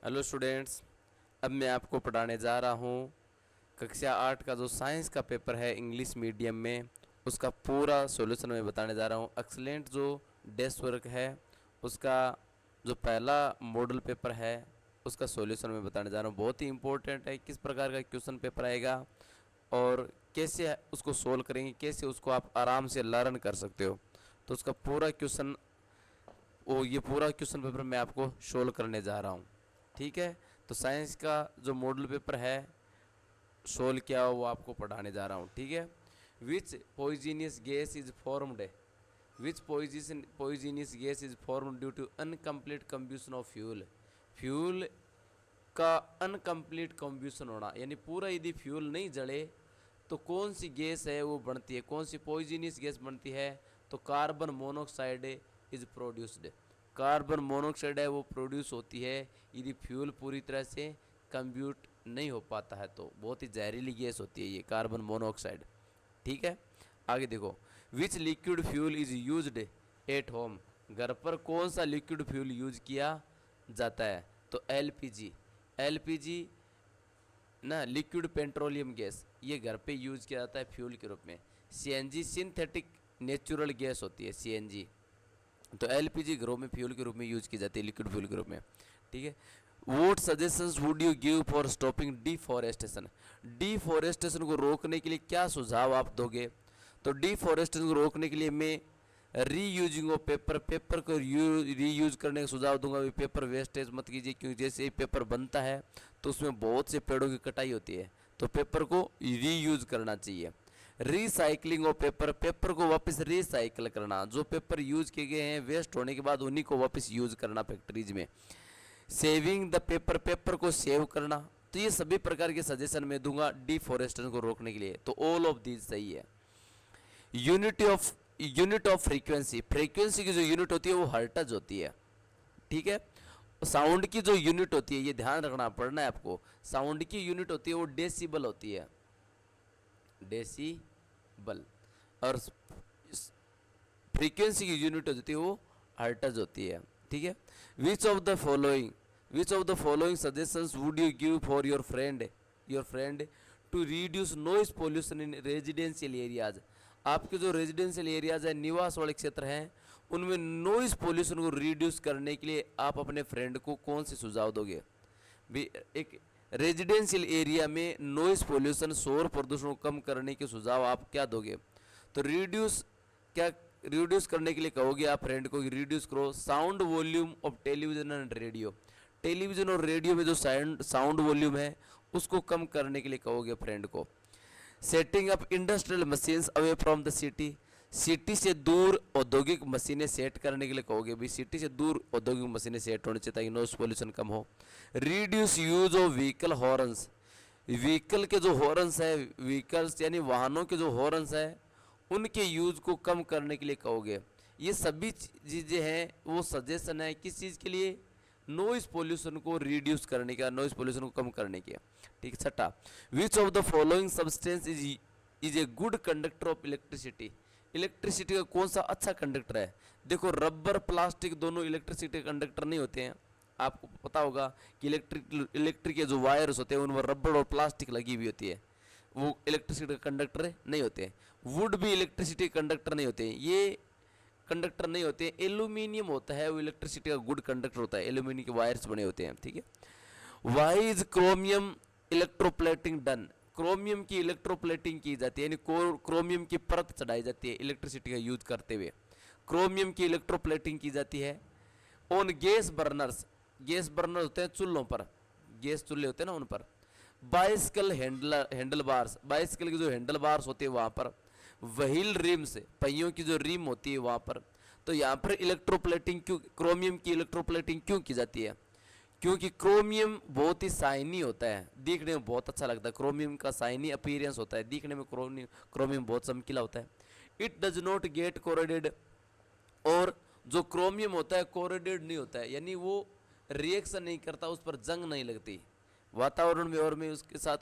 Hello students. अब मैं आपको पढ़ाने जा रहा हूँ कक्षा 8 का जो साइंस का पेपर है इंग्लिश मीडियम में, उसका पूरा सॉल्यूशन मैं बताने जा रहा हूँ। एक्सीलेंट जो डेस्क वर्क है उसका जो पहला मॉडल पेपर है उसका सॉल्यूशन मैं बताने जा रहा हूँ। बहुत ही इंपॉर्टेंट है, किस प्रकार का क्वेश्चन पेपर आएगा और कैसे उसको सोल्व करेंगे, कैसे उसको आप आराम से लर्न कर सकते हो। तो उसका पूरा क्वेश्चन ये पूरा क्वेश्चन पेपर मैं आपको सोल्व करने जा रहा हूँ। ठीक है, तो साइंस का जो मॉडल पेपर है सोल्व किया वो आपको पढ़ाने जा रहा हूँ। ठीक है। Which poisonous gas is formed, which poisonous gas is formed due to incomplete combustion of fuel. Fuel का अनकम्प्लीट कम्ब्यूशन होना, यानी पूरा यदि फ्यूल नहीं जले तो कौन सी गैस है वो बनती है, कौन सी पॉइजनियस गैस बनती है। तो carbon monoxide is produced, carbon monoxide है वो प्रोड्यूस होती है यदि फ्यूल पूरी तरह से कंब्यूट नहीं हो पाता है, तो बहुत ही जहरीली गैस होती है ये कार्बन मोनोऑक्साइड। ठीक है, आगे देखो। विच liquid fuel is used at home, घर पर कौन सा लिक्विड फ्यूल यूज किया जाता है। तो एलपीजी, एलपीजी ना लिक्विड पेट्रोलियम गैस, ये घर पे यूज किया जाता है फ्यूल के रूप में। सीएनजी सिंथेटिक नेचुरल गैस होती है सीएनजी। तो एलपीजी घरों में फ्यूल के रूप में यूज की जाती है, लिक्विड फ्यूल के रूप में। ठीक है। Vote suggestions would you give for stopping deforestation, deforestation को रोकने के लिए क्या सुझाव आप दोगे। तो डिफॉरेस्टेशन को रोकने के लिए मैं रीयूजिंग ऑफ पेपर, पेपर को रीयूज करने का सुझाव दूंगा। भी पेपर वेस्टेज मत कीजिए, क्योंकि जैसे ही पेपर बनता है तो उसमें बहुत से पेड़ों की कटाई होती है, तो पेपर को रीयूज करना चाहिए। रिसाइकलिंग ऑफ पेपर, पेपर को वापस रिसाइकल करना, जो पेपर यूज किए गए हैं वेस्ट होने के बाद उन्हीं को वापस यूज करना फैक्ट्रीज में। सेविंग द पेपर, पेपर को सेव करना। तो ये सभी प्रकार के सजेशन मैं दूंगा डिफॉरेस्टेशन को रोकने के लिए, तो ऑल ऑफ दीज सही है। यूनिट ऑफ फ्रीक्वेंसी, फ्रीक्वेंसी की जो यूनिट होती है वो हर्ट्ज होती है। ठीक है। साउंड की जो यूनिट होती है, ये ध्यान रखना पड़ना है आपको, साउंड की यूनिट होती है वो डेसिबल होती है, डेसिबल। और फ्रीक्वेंसी की यूनिट होती है वो हर्ट्ज होती है। ठीक है। Which of the following, which of the following suggestions would you give for your friend to reduce noise pollution in residential areas. आपके जो रेजिडेंशियल एरियाज है, निवास वाले क्षेत्र हैं, उनमें नॉइज पोल्यूशन को रिड्यूस करने के लिए आप अपने फ्रेंड को कौन से सुझाव दोगे। भी एक रेजिडेंशियल एरिया में नॉइज पोल्यूशन, शोर प्रदूषण को कम करने के सुझाव आप क्या दोगे। तो क्या रिड्यूस करने के लिए कहोगे आप फ्रेंड को कि रिड्यूस करो sound volume of television and radio, television और रेडियो में जो साउंड वॉल्यूम है उसको कम करने के लिए कहोगे फ्रेंड को। Setting up industrial machines away from the city, city से दूर औद्योगिक मशीनें सेट करने के लिए कहोगे। भाई सिटी से दूर औद्योगिक मशीनें सेट होनी चाहिए ताकि नॉइज पोल्यूशन कम हो। Reduce use of vehicle horns, vehicle के जो हॉर्न्स है, व्हीकल्स यानी वाहनों के जो हॉर्न्स है उनके यूज को कम करने के लिए कहोगे। ये सभी चीज़ें हैं वो सजेशन है किस चीज़ के लिए, नॉइज पोल्यूशन को रिड्यूस करने का, नॉइज पोल्यूशन को कम करने के। ठीक है। छठा, विच of the following substance is a good conductor of electricity, electricity का कौन सा अच्छा कंडक्टर है। देखो रबर प्लास्टिक दोनों इलेक्ट्रिसिटी के कंडक्टर नहीं होते हैं, आपको पता होगा कि इलेक्ट्रिक के जो वायर्स होते हैं उनमें रबर और प्लास्टिक लगी हुई होती है, वो इलेक्ट्रिसिटी का कंडक्टर नहीं होते हैं। वुड भी इलेक्ट्रिसिटी कंडक्टर नहीं होते हैं, ये कंडक्टर नहीं होते हैं। एल्यूमिनियम होता है वो इलेक्ट्रिसिटी का गुड कंडक्टर होता है, एल्यूमिनियम के वायर्स बने होते हैं। ठीक है। Why is chromium electroplating done, chromium की इलेक्ट्रोप्लेटिंग की जाती है, यानी क्रोमियम की परत चढ़ाई जाती है इलेक्ट्रिसिटी का यूज करते हुए, क्रोमियम की इलेक्ट्रोप्लेटिंग की जाती है। On gas burners, gas burner होते हैं चूल्हों पर, गैस चूल्हे होते हैं ना उन पर। बाइसिकल हैंडल बार्स, बाइसिकल की जो हैंडल बार्स होती है वहाँ पर। व्हील रिम्स, पहियों की जो रिम होती है वहाँ पर। तो यहाँ पर इलेक्ट्रोप्लेटिंग क्यों, क्रोमियम की इलेक्ट्रोप्लेटिंग क्यों की जाती है, क्योंकि क्रोमियम बहुत ही शाइनी होता है, दिखने में बहुत अच्छा लगता है, क्रोमियम का शाइनी अपीयरेंस होता है, दिखने में क्रोमियम बहुत चमकीला होता है। It does not gate corroded, और जो क्रोमियम होता है कोरोडेड नहीं होता है, यानी वो रिएक्शन नहीं करता, उस पर जंग नहीं लगती वातावरण में और में उसके साथ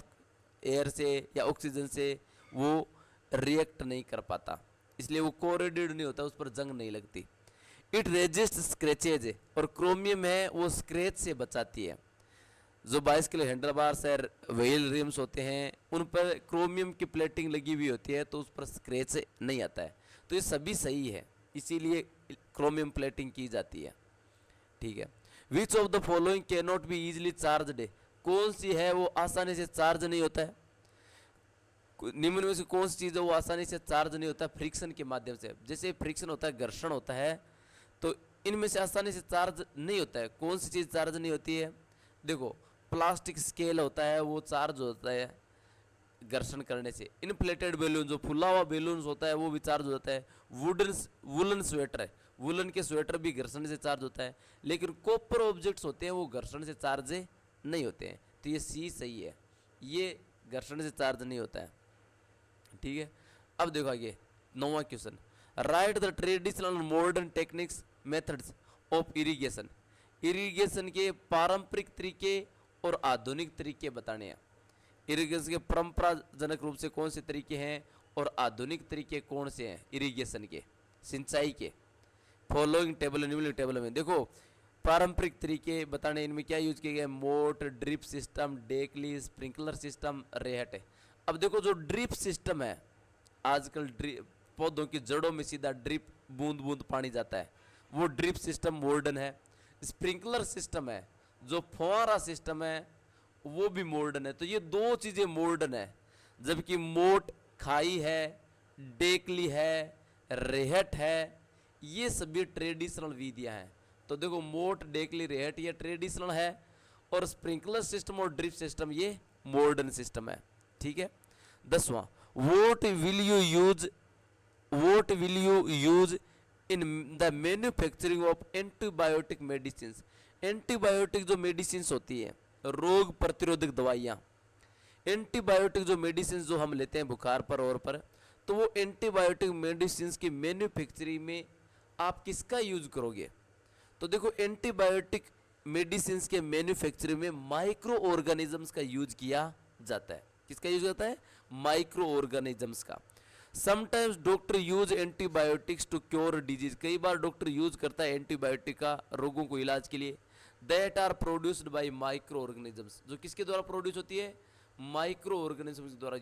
एयर से या ऑक्सीजन से वो रिएक्ट नहीं कर पाता, इसलिए वो कोरोडेड नहीं होता, उस पर जंग नहीं लगती। इट रेजिस्ट स्क्रैचेज, और क्रोमियम है वो स्क्रैच से बचाती है, जो 22 किलो हैंडल बार्स है, व्हील रिम्स होते हैं, उन पर क्रोमियम की प्लेटिंग लगी हुई होती है, तो उस पर स्क्रैच नहीं आता है। तो ये सभी सही है, इसीलिए क्रोमियम प्लेटिंग की जाती है। ठीक है। Which of the following can not be easily charged, कौन सी है वो आसानी से चार्ज नहीं होता है? निम्न में से कौन सी चीज़ है वो आसानी से चार्ज नहीं होता? फ्रिक्शन के माध्यम से। जैसे फ्रिक्शन होता है, घर्षण होता है, तो इनमें से आसानी से चार्ज नहीं होता है। कौन सी चीज़ चार्ज नहीं होती है? देखो, प्लास्टिक स्केल होता है, वो चार्ज होता है घर्षण करने से। इनफ्लेटेड बैलून, जो फुला हुआ बैलून होता है, वो भी चार्ज हो जाता है। वुलन स्वेटर है, वुलन के स्वेटर भी घर्षण से चार्ज होता है। लेकिन कॉपर ऑब्जेक्ट्स होते हैं वो घर्षण से चार्ज नहीं होते हैं। तो ये सी सही है, ये घर्षण से चार्ज नहीं होता है। ठीक है। अब देखो आगे 9वां question, right the traditional modern techniques methods of irrigation. Irrigation के पारंपरिक तरीके और आधुनिक तरीके बताने हैं। इरिगेशन के परंपराजनक रूप से कौन से तरीके हैं और आधुनिक तरीके कौन से हैं इरिगेशन के, सिंचाई के? फॉलोइंग टेबल, निम्नलिखित टेबल में देखो पारंपरिक तरीके बताने, इनमें क्या यूज किए गए? मोट, ड्रिप सिस्टम, डेकली, स्प्रिंकलर सिस्टम, रेहट है। अब देखो, जो ड्रिप सिस्टम है, आजकल पौधों की जड़ों में सीधा ड्रिप बूंद बूंद पानी जाता है, वो ड्रिप सिस्टम मॉडर्न है। स्प्रिंकलर सिस्टम है, जो फुहारा सिस्टम है, वो भी मॉडर्न है। तो ये दो चीज़ें मॉडर्न है, जबकि मोट, खाई है, डेकली है, रेहट है, ये सभी ट्रेडिशनल विधियां हैं। तो देखो, मोट, डेकली, रेहट ये ट्रेडिशनल है, और स्प्रिंकलर सिस्टम और ड्रिप सिस्टम ये मॉडर्न सिस्टम है। ठीक है। 10वां, what will you use in the manufacturing of antibiotic medicine. Antibiotic जो मेडिसिन होती है, रोग प्रतिरोधक दवाइयाँ, एंटीबायोटिक जो मेडिसिन जो हम लेते हैं बुखार पर और पर, तो वो एंटीबायोटिक मेडिसिन की मैन्युफैक्चरिंग में आप किसका यूज करोगे? तो देखो, एंटीबायोटिक मेडिसिन के मैन्युफैक्चरिंग में माइक्रो ऑर्गेनिजम्स का यूज किया जाता है। किसका यूज होता है? माइक्रो ऑर्गेनिजम्स का। Sometimes doctor use antibiotics to cure disease, कई बार डॉक्टर यूज करता है एंटीबायोटिक का रोगों को इलाज के लिए। That are produced by microorganisms, जो किसके द्वारा प्रोड्यूस होती है? माइक्रो ऑर्गेनिजम्स द्वारा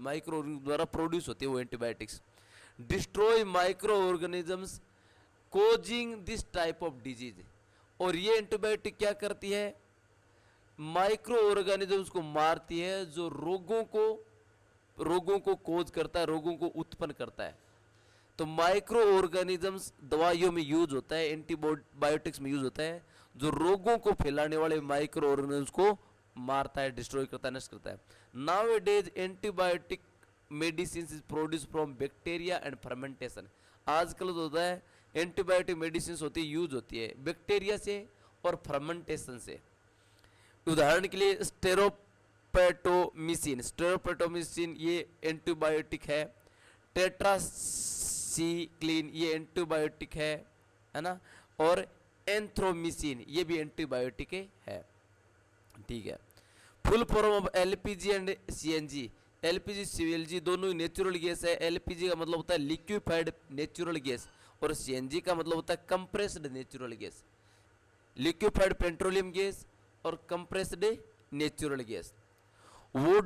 माइक्रो द्वारा प्रोड्यूस होती है वो antibiotics. Destroy microorganisms causing this type of disease, और ये एंटीबायोटिक क्या करती है? माइक्रो ऑर्गेनिजम्स को मारती है, जो रोगों को कोज करता है, रोगों को उत्पन्न करता है। तो माइक्रो ऑर्गेनिजम्स दवाइयों में यूज होता है, एंटीबायोटिक्स में यूज होता है, जो रोगों को फैलाने वाले माइक्रो ऑर्गेनिजम्स को मारता है, डिस्ट्रॉय करता है, नष्ट करता है। Nowadays antibiotic medicine is produce from bacteria and fermentation. आजकल तो होता है एंटीबायोटिक मेडिसिन होती है, यूज होती है बैक्टीरिया से और फर्मेंटेशन से। उदाहरण के लिए स्टेरोपेटोमिसिन ये एंटीबायोटिक है। टेट्रासाइक्लिन ये एंटीबायोटिक है ना, और एंथ्रोमिसिन ये भी एंटीबायोटिक है। ठीक है। Full form of LPG and CNG. LPG CNG दोनों ही नेचुरल गैस है। एलपीजी का मतलब होता है लिक्विफाइड नेचुरल गैस, और सीएनजी का मतलब होता है compressed natural gas. Liquefied petroleum gas और कंप्रेस्ड नेचुरल गैस। वो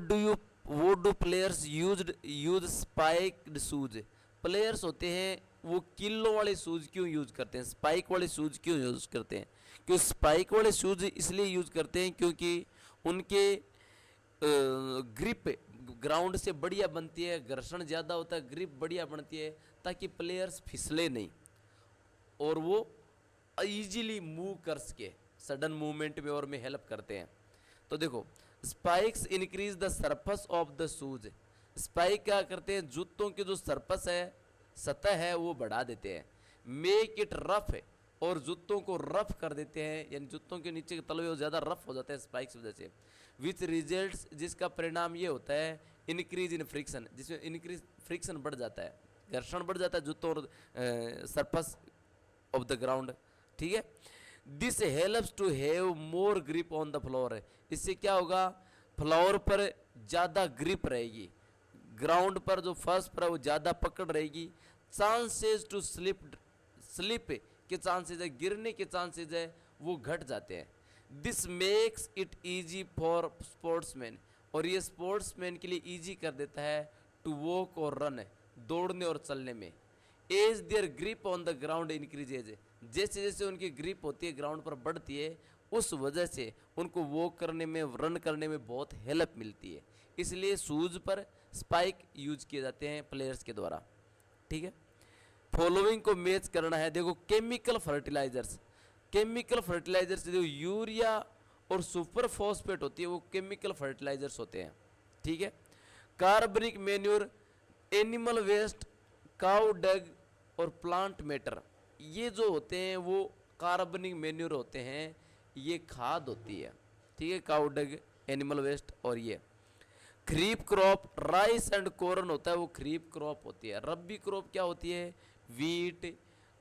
do players use spiked shoes. Players होते हैं वो किलों वाले शूज क्यों यूज करते हैं? स्पाइक वाले शूज क्यों यूज करते हैं? क्यों स्पाइक वाले शूज इसलिए यूज करते हैं क्योंकि उनके ग्रिप ग्राउंड से बढ़िया बनती है, घर्षण ज़्यादा होता है, ग्रिप बढ़िया बनती है, ताकि प्लेयर्स फिसले नहीं और वो इजीली मूव कर सके सडन मूवमेंट में, और में हेल्प करते हैं। तो देखो, spikes increase the surface of the shoes. Spike क्या करते हैं? जूतों की जो सरफेस है, सतह है, वो बढ़ा देते हैं। मेक इट रफ है, और जूतों को रफ कर देते हैं, यानी जूतों के नीचे के तलवे ज़्यादा रफ हो जाते हैं स्पाइक्स वजह से। विच रिजल्ट्स, जिसका परिणाम ये होता है इंक्रीज इन फ्रिक्शन, जिसमें इंक्रीज फ्रिक्शन बढ़ जाता है, घर्षण बढ़ जाता है जूतों और सरफेस ऑफ द ग्राउंड। ठीक है। This helps to have more grip on the floor. इससे क्या होगा? फ्लोर पर ज़्यादा ग्रिप रहेगी, ग्राउंड पर जो फर्श पर है वो ज़्यादा पकड़ रहेगी। चांसेस टू स्लिप के चांसेस है, गिरने के चांसेस है वो घट जाते हैं। This makes it easy for sportsman, और ये स्पोर्ट्समैन के लिए ईजी कर देता है टू वॉक और रन, दौड़ने और चलने में। As their grip on the ground increases, जैसे जैसे उनकी ग्रिप होती है ग्राउंड पर बढ़ती है, उस वजह से उनको वॉक करने में, रन करने में बहुत हेल्प मिलती है। इसलिए शूज पर स्पाइक यूज किए जाते हैं प्लेयर्स के द्वारा। ठीक है, फॉलोइंग को मैच करना है। देखो केमिकल फर्टिलाइजर्स, केमिकल फर्टिलाइजर्स जो यूरिया और सुपर फॉस्फेट होती है वो केमिकल फर्टिलाइजर्स होते हैं। ठीक है, कार्बनिक मैन्योर, एनिमल वेस्ट, काउ डग और प्लांट मैटर, ये जो होते हैं वो कार्बनिक मैन्योर होते हैं, ये खाद होती है। ठीक है, काउ डग, एनिमल वेस्ट और ये खरीफ क्रॉप, राइस एंड कॉर्न होता है, वो खरीफ क्रॉप होती है। रब्बी क्रॉप क्या होती है, वीट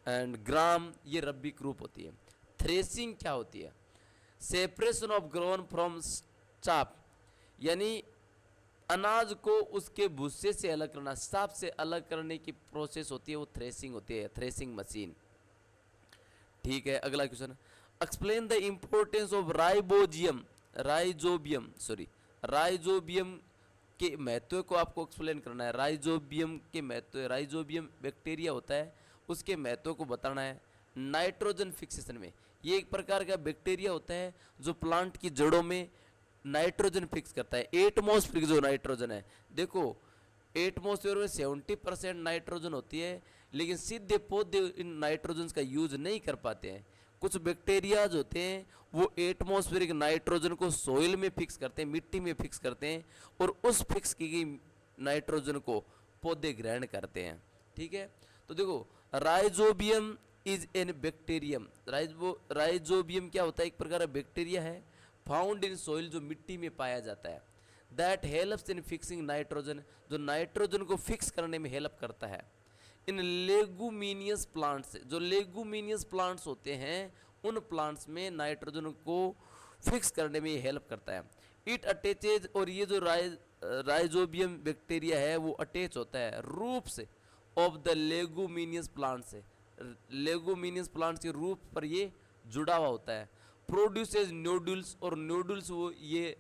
एंड ग्राम, ये रब्बी क्रॉप होती है। थ्रेसिंग क्या होती है, सेपरेशन ऑफ ग्रोन फ्रॉम चाप, यानी अनाज को उसके भूसे से अलग करना, साफ से अलग करने की प्रोसेस होती है, वो थ्रेसिंग होती है, थ्रेसिंग मशीन। ठीक है, अगला question, explain the importance of rhizobium, rhizobium के महत्व को आपको एक्सप्लेन करना है। राइजोबियम के महत्व, राइजोबियम बैक्टीरिया होता है, उसके महत्व को बताना है। नाइट्रोजन फिक्सेशन में, ये एक प्रकार का बैक्टीरिया होता है जो प्लांट की जड़ों में नाइट्रोजन फिक्स करता है। एटमॉस्फेयर जो नाइट्रोजन है, देखो एटमॉस्फेयर में 70% नाइट्रोजन होती है, लेकिन सीधे पौधे इन नाइट्रोजन का यूज नहीं कर पाते हैं। कुछ बैक्टीरियाज होते हैं वो एटमॉस्फेरिक नाइट्रोजन को सोइल में फिक्स करते हैं, मिट्टी में फिक्स करते हैं, और उस फिक्स की गई नाइट्रोजन को पौधे ग्रहण करते हैं। ठीक है, तो देखो rhizobium is an bacterium, rhizobium क्या होता है, एक प्रकार का बैक्टीरिया है फाउंड इन सोइल, जो मिट्टी में पाया जाता है। That helps in fixing nitrogen, जो नाइट्रोजन को फिक्स करने में हेल्प करता है। इन लेगुमिनियस प्लांट्स, जो लेगुमिनियस प्लांट्स होते हैं उन प्लांट्स में नाइट्रोजन को फिक्स करने में ये हेल्प करता है। इट अटैचेज, और ये जो राइजोबियम बैक्टीरिया है वो अटैच होता है रूट्स ऑफ द लेगुमिनियस प्लांट्स से, लेगुमिनियस प्लांट्स के रूट पर ये जुड़ा हुआ होता है। प्रोड्यूसेज नोडुल्स, और नोडुल्स वो ये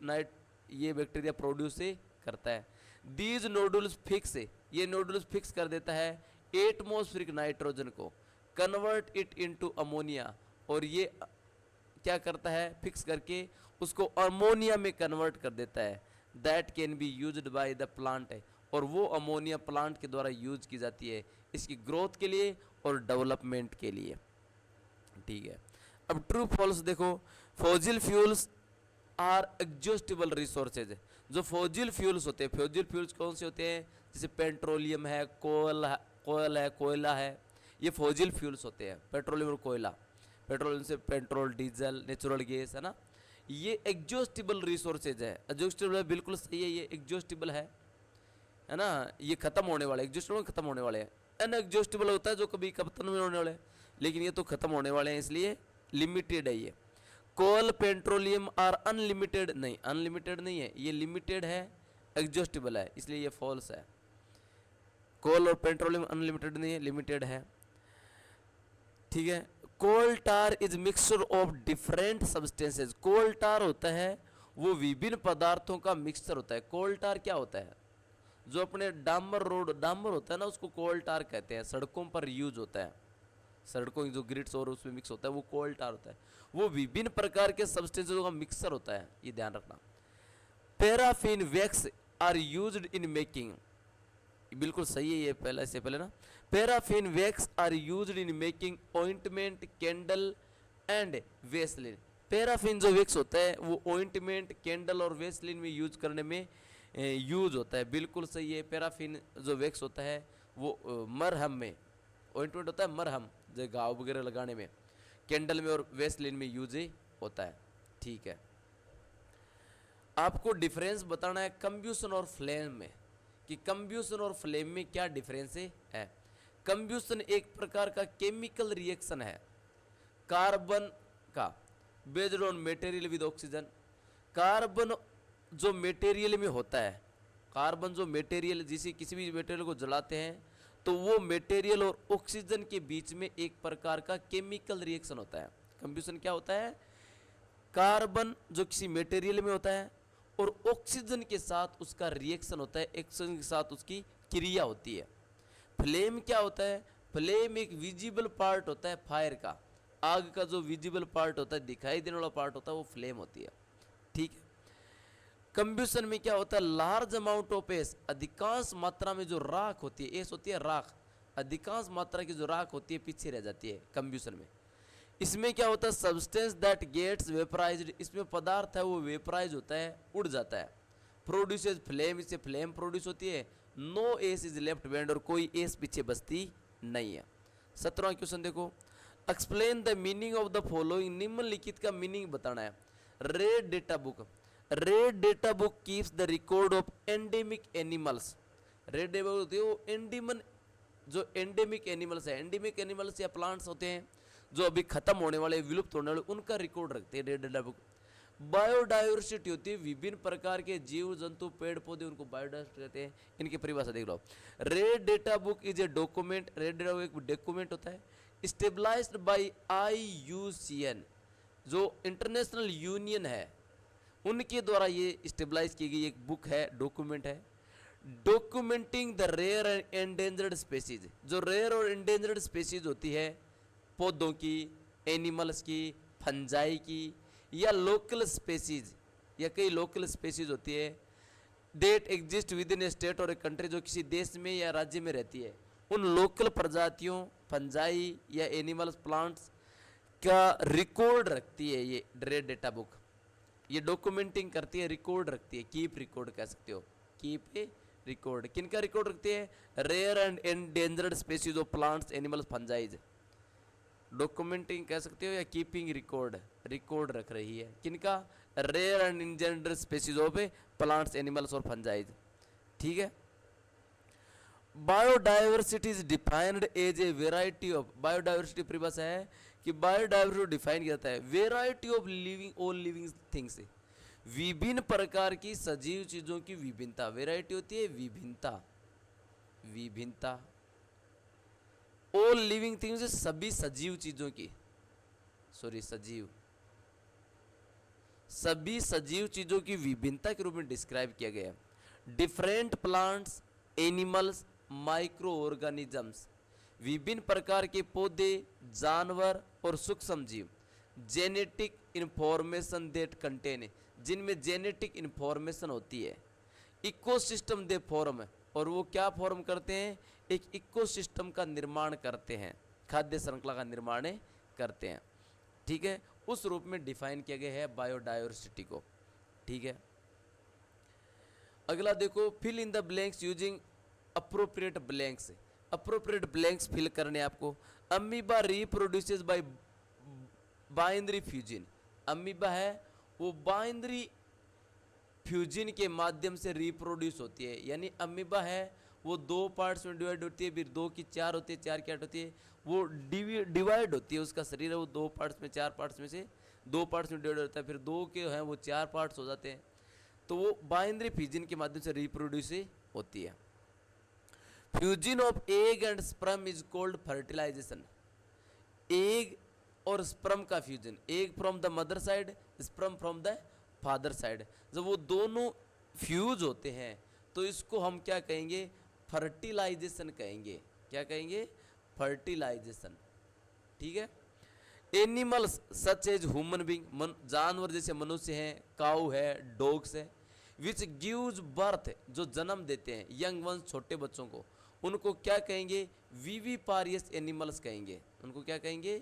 बैक्टीरिया प्रोड्यूस करता है। दीज नोडुल्स फिक्स, ये नोडुल्स फिक्स कर देता है एटमॉस्फेरिक नाइट्रोजन को, कन्वर्ट इट इनटू अमोनिया, और ये क्या करता है, फिक्स करके उसको अमोनिया में कन्वर्ट कर देता है। That can be used by the plant, और वो अमोनिया प्लांट के द्वारा यूज की जाती है इसकी ग्रोथ के लिए और डेवलपमेंट के लिए। ठीक है, अब ट्रू फॉल्स देखो, fossil fuels are exhaustible resources, जो फॉसिल फ्यूल्स होते हैं, फॉसिल फ्यूल्स कौन से होते हैं, जैसे पेट्रोलियम है, कोयला है, ये फॉसिल फ्यूल्स होते हैं, पेट्रोलियम और कोयला, पेट्रोलियम से पेट्रोल, डीजल, नेचुरल गैस, है ना, ये एग्जॉस्टिबल रिसोर्सेज है। एग्जॉस्टिबल है, बिल्कुल सही है, ये एग्जॉस्टिबल है ना, ये खत्म होने वाले, एग्जॉस्टिबल खत्म होने वाले हैं। अनएग्जॉस्टिबल होता है जो कभी खत्म नहीं होने वाले, लेकिन ये तो खत्म होने वाले हैं, इसलिए लिमिटेड है ये। कोल, पेट्रोलियम आर अनलिमिटेड, नहीं अनलिमिटेड नहीं है, ये लिमिटेड है, एग्जॉस्टिबल है, इसलिए ये फॉल्स है। कोल और पेट्रोलियम अनलिमिटेड नहीं है, लिमिटेड है। ठीक है, coal tar is mixture of different substances, coal tar होता है वो विभिन्न पदार्थों का मिक्सचर होता है। कोल टार क्या होता है, जो अपने डामर होता है ना, उसको कोल टार कहते हैं, सड़कों पर यूज होता है, सड़कों की जो ग्रिड्स और उसमें मिक्स होता है वो कोल टार होता है, वो विभिन्न प्रकार के सब्सटेंसेस का मिक्सचर होता है, ये ध्यान रखना। Paraffin wax are used in making, बिल्कुल सही है ये पहले से पहले ना, paraffin wax are used in making ointment, candle and Vaseline. Paraffin जो वैक्स होता है वो ऑइंटमेंट, कैंडल और वेसलिन में यूज करने में यूज होता है, बिल्कुल सही है। पैराफिन जो वैक्स होता है वो मरहम में, ऑइंटमेंट होता है मरहम जो घाव वगैरह लगाने में, कैंडल में और वेसलिन में यूज होता है। ठीक है, आपको डिफरेंस बताना है कंब्यूशन और फ्लेम में, कि कंब्यूशन और फ्लेम में क्या डिफरेंस है। कंब्यूशन एक प्रकार का केमिकल रिएक्शन है कार्बन का, based on material with oxygen. Carbon जो मटेरियल में होता है, कार्बन जो मटेरियल, जिसे किसी भी मटेरियल को जलाते हैं तो वो मटेरियल और ऑक्सीजन के बीच में एक प्रकार का केमिकल रिएक्शन होता है। कंब्यूशन क्या होता है, कार्बन जो किसी मटेरियल में होता है और ऑक्सीजन के साथ उसका रिएक्शन होता है, ऑक्सीजन के साथ उसकी क्रिया होती है। फ्लेम क्या होता है? फ्लेम एक विजिबल पार्ट होता है फायर का, आग का जो विजिबल पार्ट होता है, दिखाई देने वाला पार्ट होता है, वो फ्लेम होती है। ठीक है। कंब्यूशन में क्या होता है? लार्ज अमाउंट ऑफ एस, अधिकांश मात्रा में जो राख होती है, एस होती है राख, अधिकांश मात्रा की जो राख होती है पीछे रह जाती है कंब्यूशन में। इसमें क्या होता है? सब्सटेंस दैट गेट्स वेपराइज्ड, इसमें पदार्थ है वो वेपराइज होता है, उड़ जाता है। प्रोड्यूसेस फ्लेम, इससे फ्लेम प्रोड्यूस होती है। No ash is left behind, और कोई एस पीछे बचती नहीं है। 17वां क्वेश्चन देखो, explain the meaning of the following, निम्नलिखित का मीनिंग बताना है। Red data book, red data book keeps the record of endemic animals. Red data book होती है वो एंडीमन, जो एंडेमिक एनिमल्स है, एंडेमिक एनिमल्स या प्लांट्स होते हैं जो अभी खत्म होने वाले, विलुप्त होने वाले, उनका रिकॉर्ड रखते हैं रेड डेटा बुक। बायोडाइवर्सिटी होती है विभिन्न प्रकार के जीव जंतु पेड़ पौधे, उनको बायोडाइवर्सिटी कहते हैं। इनकी परिभाषा देख लो। Red data book is a document, red data book एक डॉक्यूमेंट होता है स्टेबलाइज्ड बाय IUCN, जो इंटरनेशनल यूनियन है उनके द्वारा ये स्टेबलाइज की गई एक बुक है, डॉक्यूमेंट है। Documenting the rare and endangered species, जो रेयर और एंडेंजर्ड स्पेसीज होती है पौधों की, एनिमल्स की, फंजाई की, या लोकल स्पेसीज, या कई लोकल स्पेसीज होती है that exist within a state और ए कंट्री, जो किसी देश में या राज्य में रहती है, उन लोकल प्रजातियों, फंजाई या एनिमल्स, प्लांट्स का रिकॉर्ड रखती है ये रेड डेटा बुक। ये डॉक्यूमेंटिंग करती है, रिकॉर्ड रखती है, कीप रिकॉर्ड कह सकते हो, कीप ए रिकॉर्ड। किनका रिकॉर्ड रखती है? Rare and endangered species of plants, animals, fungi. Documenting कह सकते हो या कीपिंग रिकॉर्ड, रिकॉर्ड रख रही है किनका? Rare and endangered species of plants, animals और फंजाइज। ठीक है। Biodiversity is defined as a variety of, biodiversity परिभाषा है कि बायोडाइवर्सिटी डिफाइन किया जाता है variety of living, all living things, विभिन्न प्रकार की सजीव चीजों की विभिन्नता। वेराइटी होती है विभिन्नता, विभिन्नता। ऑल लिविंग थिंग्स, सभी सजीव चीजों की, सॉरी सजीव, सभी सजीव चीजों की विभिन्नता के रूप में डिस्क्राइब किया गया है। Different plants, animals, micro organisms, विभिन्न प्रकार के पौधे, जानवर और सूक्ष्म जीव। जेनेटिक इंफॉर्मेशन दैट कंटेन, जिनमें जेनेटिक इंफॉर्मेशन होती है। इकोसिस्टम दे फॉर्म, और वो क्या फॉर्म करते हैं? एक इकोसिस्टम का निर्माण करते हैं, खाद्य श्रृंखला का निर्माण करते हैं। ठीक है। उस रूप में डिफाइन किया गया है बायोडाइवर्सिटी को। ठीक है। अगला देखो, fill in the blanks using appropriate blanks. Appropriate blanks fill करने आपको। Amoeba reproduces by binary fusion, amoeba है वो बाइनरी फ्यूजन के माध्यम से रिप्रोड्यूस होती है। यानी अमीबा है वो दो पार्ट्स में डिवाइड होती है, फिर दो की चार होती है, चार की आठ होती है, वो डिवाइड होती है। उसका शरीर है वो दो पार्ट्स में, चार पार्ट्स में से दो पार्ट्स में डिवाइड होता है, फिर दो के हैं वो चार पार्ट्स हो जाते हैं। तो वो बाइनरी फ्यूजन के माध्यम से रिप्रोड्यूस होती है। Fusion of egg and sperm is called fertilisation. Egg और स्पर्म का fusion, egg from the mother side, sperm from the father side, जब वो दोनों फ्यूज होते हैं तो इसको हम क्या कहेंगे? फर्टिलाइजेशन कहेंगे। क्या कहेंगे? फर्टिलाइजेशन। ठीक है। Animals such as human being, जानवर जैसे मनुष्य हैं, काऊ है, डॉग्स है, विच गिव्स बर्थ, जो जन्म देते हैं, यंग वंस, छोटे बच्चों को, उनको क्या कहेंगे? विविपारियस एनिमल्स कहेंगे। उनको क्या कहेंगे?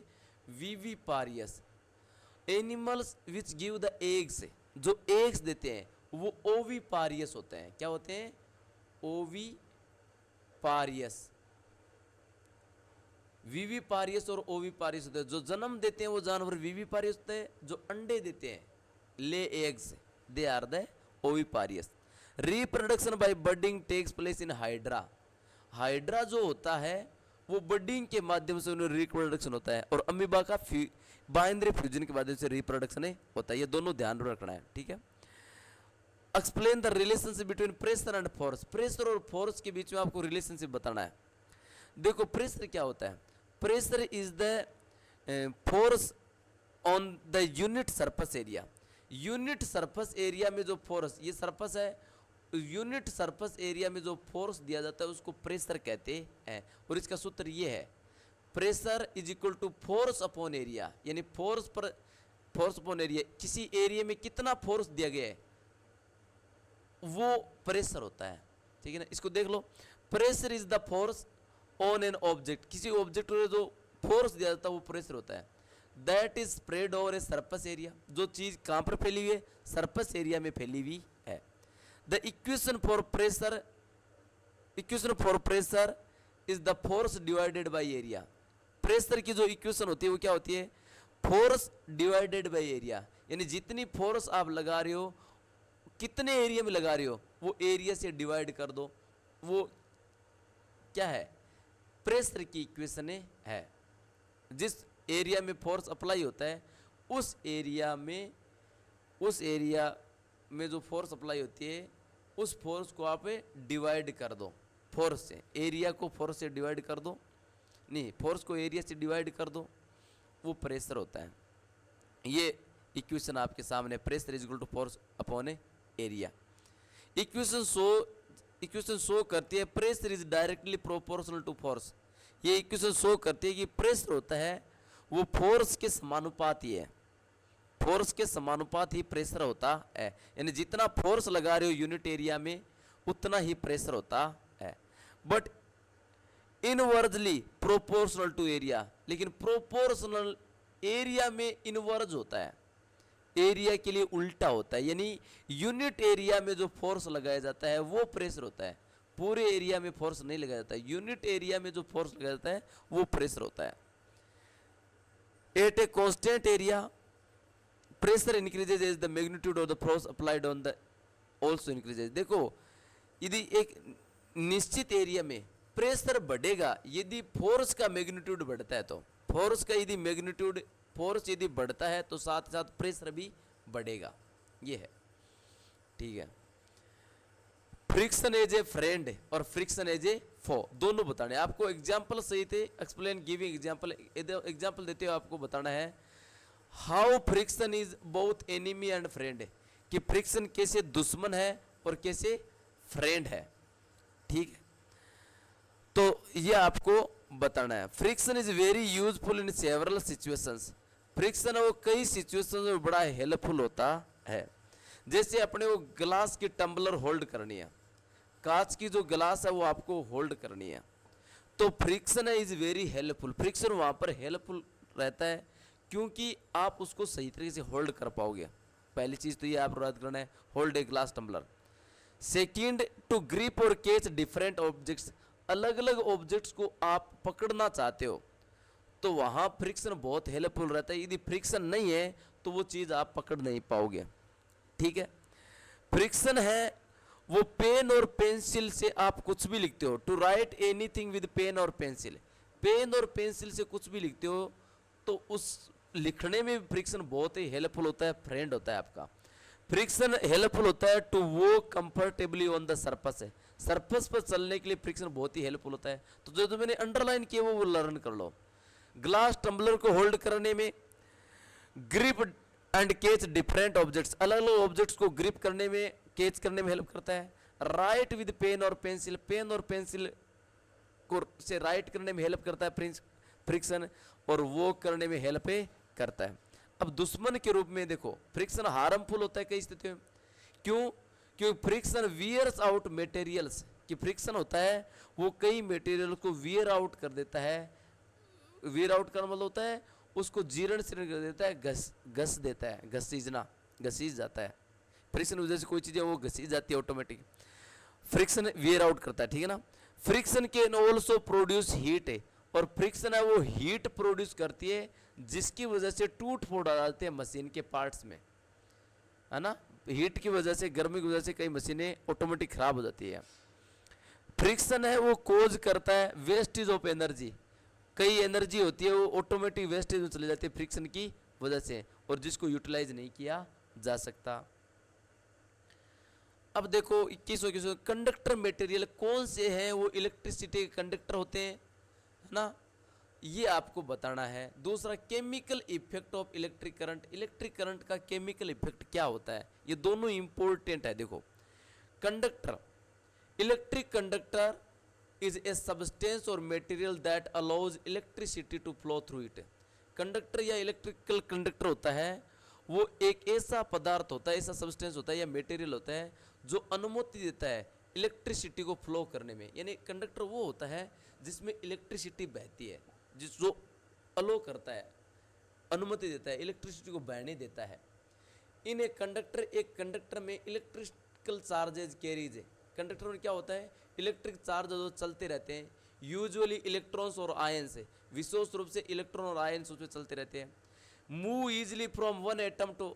Viviparous. Animals which give the eggs, जो एग्स देते हैं वो ओविपारियस होते हैं। क्या होते हैं? ओविपारियस। विविपारियस और ओविपारियस होते हैं। जो जन्म देते हैं वो जानवर विविपारियस होते हैं, जो अंडे देते हैं, lay eggs, they are the oviparous. Reproduction by budding takes place in hydra, hydra जो होता है वो बडिंग के माध्यम से उन्हें रिप्रोडक्शन होता है, और अमीबा का बाइनरी फ्यूजन के माध्यम से रिप्रोडक्शन होता है। ये दोनों ध्यान रखना है। ठीक है। Explain the relationship between pressure and force, pressure और फोर्स के बीच में आपको रिलेशनशिप बताना है। देखो प्रेशर क्या होता है? Pressure is the force on the unit surface area. Unit surface area में जो फोर्स, ये सरफेस है, यूनिट सरफेस एरिया में जो फोर्स दिया जाता है उसको प्रेशर कहते हैं। और इसका सूत्र ये है, pressure is equal to force upon area, यानी फोर्स अपॉन एरिया, किसी एरिया में कितना फोर्स दिया गया है वो प्रेशर होता है। ठीक है ना, इसको देख लो, pressure is the force on an object, किसी ऑब्जेक्ट में जो फोर्स दिया जाता है वो प्रेशर होता है। That is spread over a surface area, जो चीज कहां पर फैली हुई है, सरफेस एरिया में फैली हुई है। The equation for pressure is the force divided by area. Pressure की जो इक्वेशन होती है वो क्या होती है, फोर्स डिवाइडेड बाय एरिया, यानी जितनी फोर्स आप लगा रहे हो, कितने एरिया में लगा रहे हो, वो एरिया से डिवाइड कर दो, वो क्या है, प्रेशर की इक्वेशन है। जिस एरिया में फोर्स अप्लाई होता है उस एरिया में जो फोर्स अप्लाई होती है उस फोर्स को आप डिवाइड कर दो फोर्स से, एरिया को फोर्स से डिवाइड कर दो, नहीं फोर्स को एरिया से डिवाइड कर दो, वो प्रेशर होता है। ये इक्वेशन आपके सामने, pressure is equal to force upon area. Equation show करती है pressure is directly proportional to force. ये इक्वेशन शो करती है कि प्रेशर होता है वो फोर्स के समानुपाती है, फोर्स के समानुपात ही प्रेशर होता है, यानी जितना फोर्स लगा रहे हो यूनिट एरिया में उतना ही प्रेशर होता है। बट इनवर्जली प्रोपोर्शनल टू एरिया, लेकिन प्रोपोर्शनल एरिया में इनवर्ज होता है, एरिया के लिए उल्टा होता है, यानी यूनिट एरिया में जो फोर्स लगाया जाता है वो प्रेशर होता है, पूरे एरिया में फोर्स नहीं लगाया जाता है, यूनिट एरिया में जो फोर्स लगाया जाता है वो प्रेशर होता है। At a constant area pressure increases as the magnitude of the force applied on the also increases. देखो यदि एक निश्चित एरिया में प्रेशर बढ़ेगा यदि फोर्स का मैग्नीट्यूड बढ़ता है, तो फोर्स का यदि मैग्नीट्यूड, फोर्स यदि बढ़ता है तो साथ साथ प्रेशर भी बढ़ेगा, ये है। ठीक है, फ्रिक्शन एज ए फ्रेंड और फ्रिक्शन एज ए फो दोनों बताने आपको, एग्जाम्पल सही थे, एक्सप्लेन गिविंग एग्जाम्पल, एग्जाम्पल देते हुए आपको बताना है how friction is both enemy and friend, कि फ्रिक्शन कैसे दुश्मन है और कैसे फ्रेंड है। ठीक है, तो ये आपको बताना है। Friction is very useful in several situations, friction है वो कई सिचुएशन में बड़ा हेल्पफुल होता है। जैसे अपने को ग्लास की टम्बलर होल्ड करनी है, कांच की जो ग्लास है वो आपको होल्ड करनी है, तो फ्रिक्शन है इज वेरी हेल्पफुल, फ्रिक्शन वहां पर हेल्पफुल रहता है क्योंकि आप उसको सही तरीके से होल्ड कर पाओगे। पहली चीज तो ये आप याद करना है, hold a glass tumbler. Second, to grip और कैच डिफरेंट ऑब्जेक्ट्स, अलग अलग ऑब्जेक्ट्स को आप पकड़ना चाहते हो तो वहां फ्रिक्शन बहुत हेल्पफुल रहता है, यदि फ्रिक्शन नहीं है तो वो चीज आप पकड़ नहीं पाओगे। ठीक है, फ्रिक्शन है वो पेन और पेंसिल से आप कुछ भी लिखते हो, to write anything with pen और पेंसिल, पेन और पेंसिल से कुछ भी लिखते हो तो उस लिखने में फ्रिक्शन बहुत ही हेल्पफुल होता है, फ्रेंड होता है आपका। फ्रिक्शन हेल्पफुल होता है to walk comfortably on the surface, है सरफेस पर चलने के लिए फ्रिक्शन बहुत ही हेल्पफुल होता है। तो जो मैंने अंडरलाइन किया वो लर्न कर लो। ग्लास टम्बलर को होल्ड करने में grip and catch different objects, अलग अलग ऑब्जेक्ट्स को ग्रिप करने में, कैच करने में हेल्प करता है। राइट विद पेन और पेंसिल, पेन और पेंसिल को से राइट करने में हेल्प करता है फ्रिक्शन, और वॉक करने में हेल्प करता है। अब दुश्मन के रूप में देखो फ्रिक्शन हार्मफुल होता है कई स्थितियों में, क्यों? क्योंकि फ्रिक्शन वियर्स आउट मटेरियल्स, कि फ्रिक्शन होता है वो कई मटेरियल को वियर आउट कर देता है। वियर आउट का मतलब होता है उसको जीर्ण शीर्ण कर देता है, घस देता है, घसीज जाता है। फ्रिक्शन की वजह से कोई चीज़ है वो घसीज जाती है ऑटोमेटिक, फ्रिक्शन वियर आउट करता है। ठीक है ना, friction can also produce heat है, और फ्रिक्शन है वो हीट प्रोड्यूस करती है जिसकी वजह से टूट फूट आ जाते हैं मशीन के पार्ट्स में, है ना। हीट की वजह से, गर्मी की वजह से कई मशीनें ऑटोमेटिक खराब हो जाती है। फ्रिक्शन है वो कोज करता है वेस्टेज ऑफ एनर्जी, कई एनर्जी होती है वो ऑटोमेटिक वेस्टेज में चली जाती है फ्रिक्शन की वजह से, और जिसको यूटिलाइज नहीं किया जा सकता। अब देखो 21 कंडक्टर मटेरियल कौन से हैं, वो इलेक्ट्रिसिटी के कंडक्टर होते हैं, है ना। ये आपको बताना है। दूसरा, chemical effect of electric current, electric current का केमिकल इफेक्ट क्या होता है, ये दोनों इंपॉर्टेंट है। देखो, conductor, electric conductor is a substance और material that allows electricity to flow through it. Conductor या इलेक्ट्रिकल कंडक्टर होता है वो एक ऐसा पदार्थ होता है, ऐसा सब्सटेंस होता है या मटेरियल होता है जो अनुमति देता है इलेक्ट्रिसिटी को फ्लो करने में। यानी कंडक्टर वो होता है जिसमें इलेक्ट्रिसिटी बहती है, जो अलो करता है, अनुमति देता है, इलेक्ट्रिसिटी को बहने देता है। इन एक कंडक्टर में इलेक्ट्रिकल चार्जेज कैरीज है। कंडक्टर में क्या होता है, इलेक्ट्रिक चार्ज जो चलते रहते हैं, यूजुअली इलेक्ट्रॉन्स और आयन्स है, विशेष रूप से इलेक्ट्रॉन और आयन्स उसमें चलते रहते हैं। Move easily from one atom to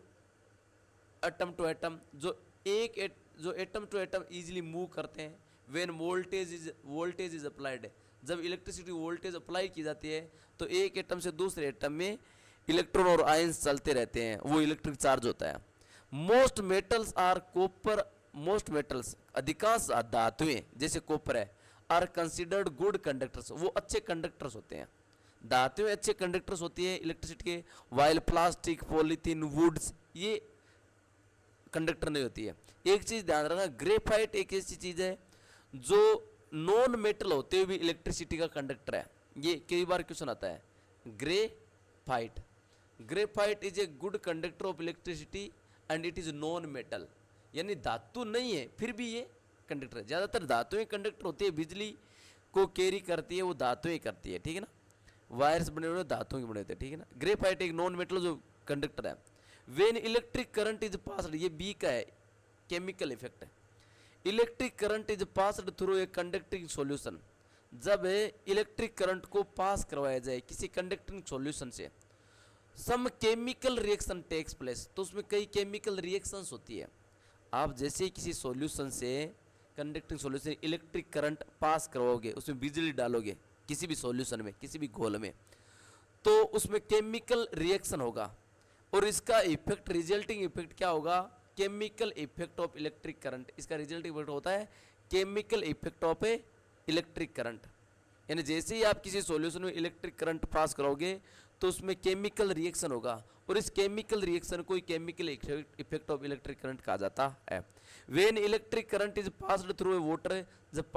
atom, जो atom to atom easily move करते हैं। व्हेन वोल्टेज इज अप्लाइड, जब इलेक्ट्रिसिटी वोल्टेज अप्लाई की जाती है तो एक एटम से दूसरे एटम में इलेक्ट्रॉन और आयन्स चलते रहते हैं, वो इलेक्ट्रिक चार्ज होता है। Most metals are copper, most metals अधिकांश धातुएं जैसे कॉपर है, आर कंसिडर्ड गुड कंडक्टर्स, वो अच्छे कंडक्टर्स होते हैं। धातुएं अच्छे कंडक्टर्स होती है इलेक्ट्रिसिटी के, वाइल प्लास्टिक, पॉलीथीन, वुड्स ये कंडक्टर नहीं होती है। एक चीज ध्यान रखना, ग्रेफाइट एक ऐसी चीज है जो नॉन मेटल होते हुए भी इलेक्ट्रिसिटी का कंडक्टर है। ये कई बार क्वेश्चन आता है, graphite is a good conductor of electricity and it is non metal, यानी धातु नहीं है फिर भी ये कंडक्टर है। ज्यादातर धातुएं कंडक्टर होती है, बिजली को कैरी करती है वो धातुएं करती है, ठीक है ना, वायर्स बने हुए धातुओं के बने होते हैं, ठीक है ना। ग्रेफाइट एक नॉन मेटल जो कंडक्टर है। When electric current is passed, ये बी का है, केमिकल इफेक्ट है। Electric current is passed through a conducting solution, जब इलेक्ट्रिक करंट को पास करवाया जाए किसी कंडक्टिंग सॉल्यूशन से, some chemical reaction takes place, तो उसमें कई केमिकल रिएक्शंस होती है। आप जैसे किसी सॉल्यूशन से, conducting solution, electric current pass करवाओगे, उसमें बिजली डालोगे किसी भी सॉल्यूशन में, किसी भी घोल में, तो उसमें केमिकल रिएक्शन होगा और इसका इफेक्ट, रिजल्टिंग इफेक्ट क्या होगा, chemical effect of electric current. इसका रिजल्टिंग इफेक्ट होता है chemical effect of A electric current. यानी जैसे ही आप किसी सॉल्यूशन में इलेक्ट्रिक करंट पास करोगे तो उसमें केमिकल रिएक्शन होगा और इस केमिकल रिएक्शन को chemical effect of electric current कहा जाता है। When electric current is passed through A water, जब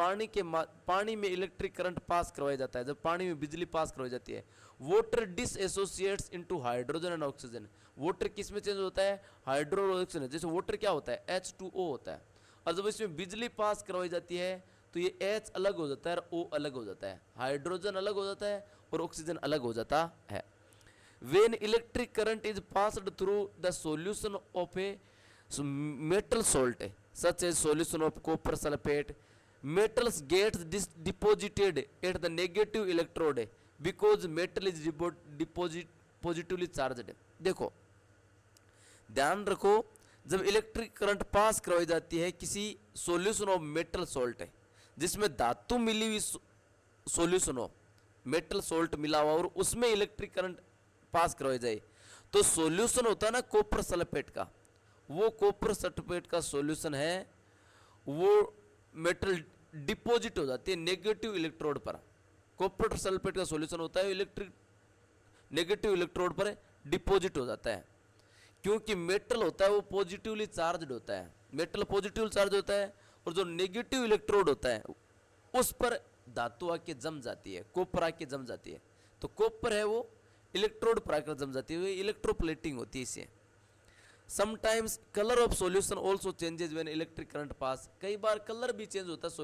पानी में इलेक्ट्रिक करंट पास करवाया जाता है, जब पानी में बिजली पास करवाई जाती है, water dissociates into hydrogen and oxygen. Water किस में चेंज होता है, हाइड्रोजन और ऑक्सीजन। जैसे वाटर क्या होता है, H2O होता है, और जब इसमें बिजली पास करवाई जाती है तो ये H अलग हो जाता है और O अलग हो जाता है, हाइड्रोजन अलग हो जाता है और ऑक्सीजन अलग हो जाता है। When electric current is passed through the solution of a metal salt, such as solution of copper sulfate, metals gets deposited at the negative electrode because metal is positively charged। देखो ध्यान रखो, जब electric current pass करवाई जाती है किसी solution of metal salt है, जिसमें धातु मिली हुई सॉल्यूशन हो, मेटल सॉल्ट मिला हुआ और उसमें इलेक्ट्रिक करंट पास करवाई जाए, तो सॉल्यूशन होता है ना कॉपर सल्फेट का, वो कॉपर सल्फेट का सॉल्यूशन है, वो मेटल डिपॉजिट हो जाती है नेगेटिव इलेक्ट्रोड पर। कॉपर सल्फेट का सॉल्यूशन होता है इलेक्ट्रिक नेगेटिव इलेक्ट्रोड पर डिपॉजिट हो जाता है, क्योंकि मेटल होता है वो पॉजिटिवली चार्ज्ड होता है, मेटल पॉजिटिव चार्ज होता है और जो नेगेटिव इलेक्ट्रोड होता है उस पर धातु आके जम जाती है, कॉपर आके जम जाती है, तो कॉपर है वो इलेक्ट्रोड पर आकर जम जाती है, इलेक्ट्रोप्लेटिंग होती है इससे। Sometimes colour of solution also changes when electric current pass, कई बार कलर भी चेंज होता है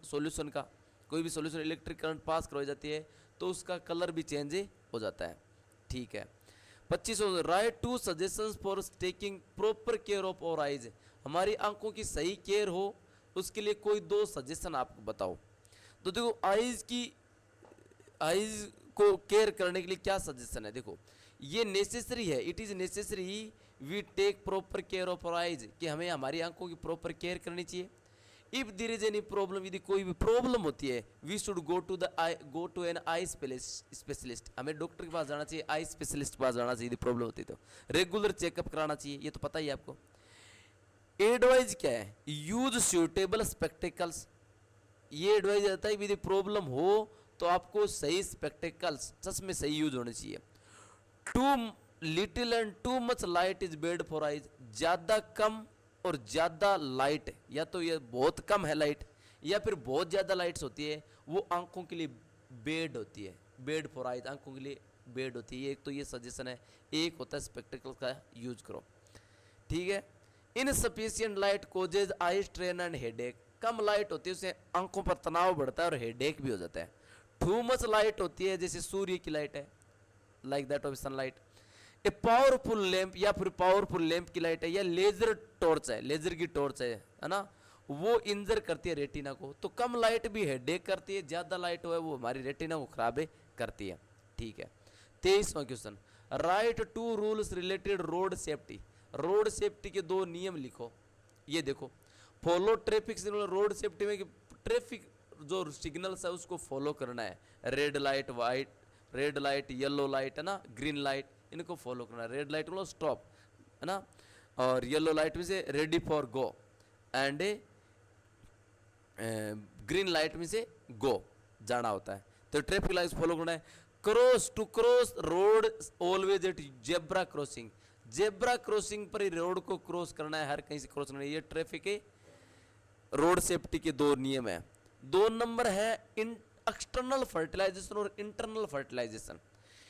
सॉल्यूशन का, कोई भी सॉल्यूशन इलेक्ट्रिक करंट पास करवाई जाती है तो उसका कलर भी चेंज हो जाता है, ठीक है। 25 write two suggestions for taking proper care of our eyes, हमारी आंखों की सही केयर हो उसके लिए कोई 2 सजेशन आपको बताओ। तो देखो आइज को केयर करने के लिए क्या सजेशन है, देखो ये नेसेसरी है, it is necessary we take proper care of our eyes, कि हमें हमारी आंखों की प्रॉपर केयर करनी चाहिए। If there is any problem, यदि कोई भी प्रॉब्लम होती है, we should go to an eye specialist, हमें डॉक्टर के पास जाना चाहिए, आई स्पेशलिस्ट के पास जाना चाहिए। यदि प्रॉब्लम होती है तो रेगुलर चेकअप कराना चाहिए, ये तो पता ही है आपको। एडवाइज क्या है, यूज सूटेबल स्पेक्टिकल्स, ये एडवाइज आता है यदि प्रॉब्लम हो तो आपको सही स्पेक्टिकल्स, चश्मे सही यूज होने चाहिए। Too little and too much light is bad for eyes, ज़्यादा कम और ज़्यादा लाइट, या तो ये बहुत कम है लाइट या फिर बहुत ज़्यादा लाइट्स होती है, वो आंखों के लिए बेड होती है, बेड फॉर आइज, आंखों के लिए बेड होती है। एक तो ये सजेशन है, एक होता है स्पेक्टिकल्स का यूज करो, ठीक है। Insufficient light causes eye strain and headache, come light होती है उससे आंखों पर तनाव बढ़ता है और हेडेक भी हो जाता है। टू मच लाइट होती है जैसे सूर्य की लाइट है, like that of sunlight. A powerful lamp, या फिर पावरफुल लैंप की लाइट है, या लेजर टॉर्च है, लेजर की टॉर्च है ना, वो इंजर करती है रेटिना को। तो कम लाइट भी हेडेक करती है, ज़्यादा लाइट है वो हमारी रेटिना को खराब करती है, ठीक है। 23वां question, write two rules related road safety, road safety के 2 नियम लिखो। ये देखो, follow traffic signal, road safety में ट्रैफिक जो सिग्नल्स है उसको फॉलो करना है, red light, white, red light, yellow light है ना, ग्रीन लाइट, इनको फॉलो करना है। रेड लाइट में स्टॉप है ना, और येलो लाइट में से ready for go, and green light में से गो, जाना होता है। तो ट्रैफिक लाइट्स फॉलो करना है। Cross, to cross road always at zebra crossing, zebra crossing पर ही रोड को क्रॉस करना है, हर कहीं से क्रॉस करना है। ये ट्रैफिक के रोड सेफ्टी के 2 नियम है। 2 नंबर है एक्सटर्नल फर्टिलाइजेशन और इंटरनल फर्टिलाइजेशन।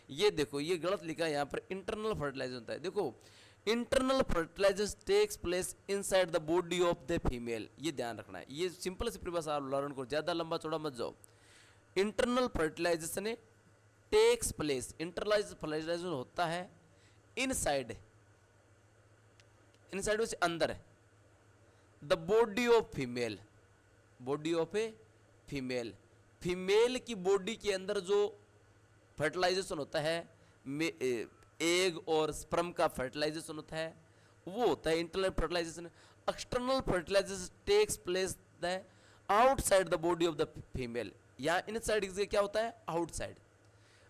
ये देखो, ये गलत लिखा है यहाँ पर, इंटरनल फर्टिलाइजेशन होता है। देखो, internal fertilisation takes place inside the body of the female, ये ध्यान रखना है। ये सिंपल सी परिभाषा आप लर्न करो, ज़्यादा लंबा चौड़ा मत जाओ। Internal fertilisation takes place, internalise fertilisation होता है इनसाइड, इनसाइड में से अंदर है, the body of female, body of a female, female की बॉडी के अंदर जो फर्टिलाइजेशन होता है, एग और स्पर्म का फर्टिलाइजेशन होता है, वो होता है internal fertilisation. External fertilisation takes place the outside the body of the female, या इनसाइड से क्या होता है, outside.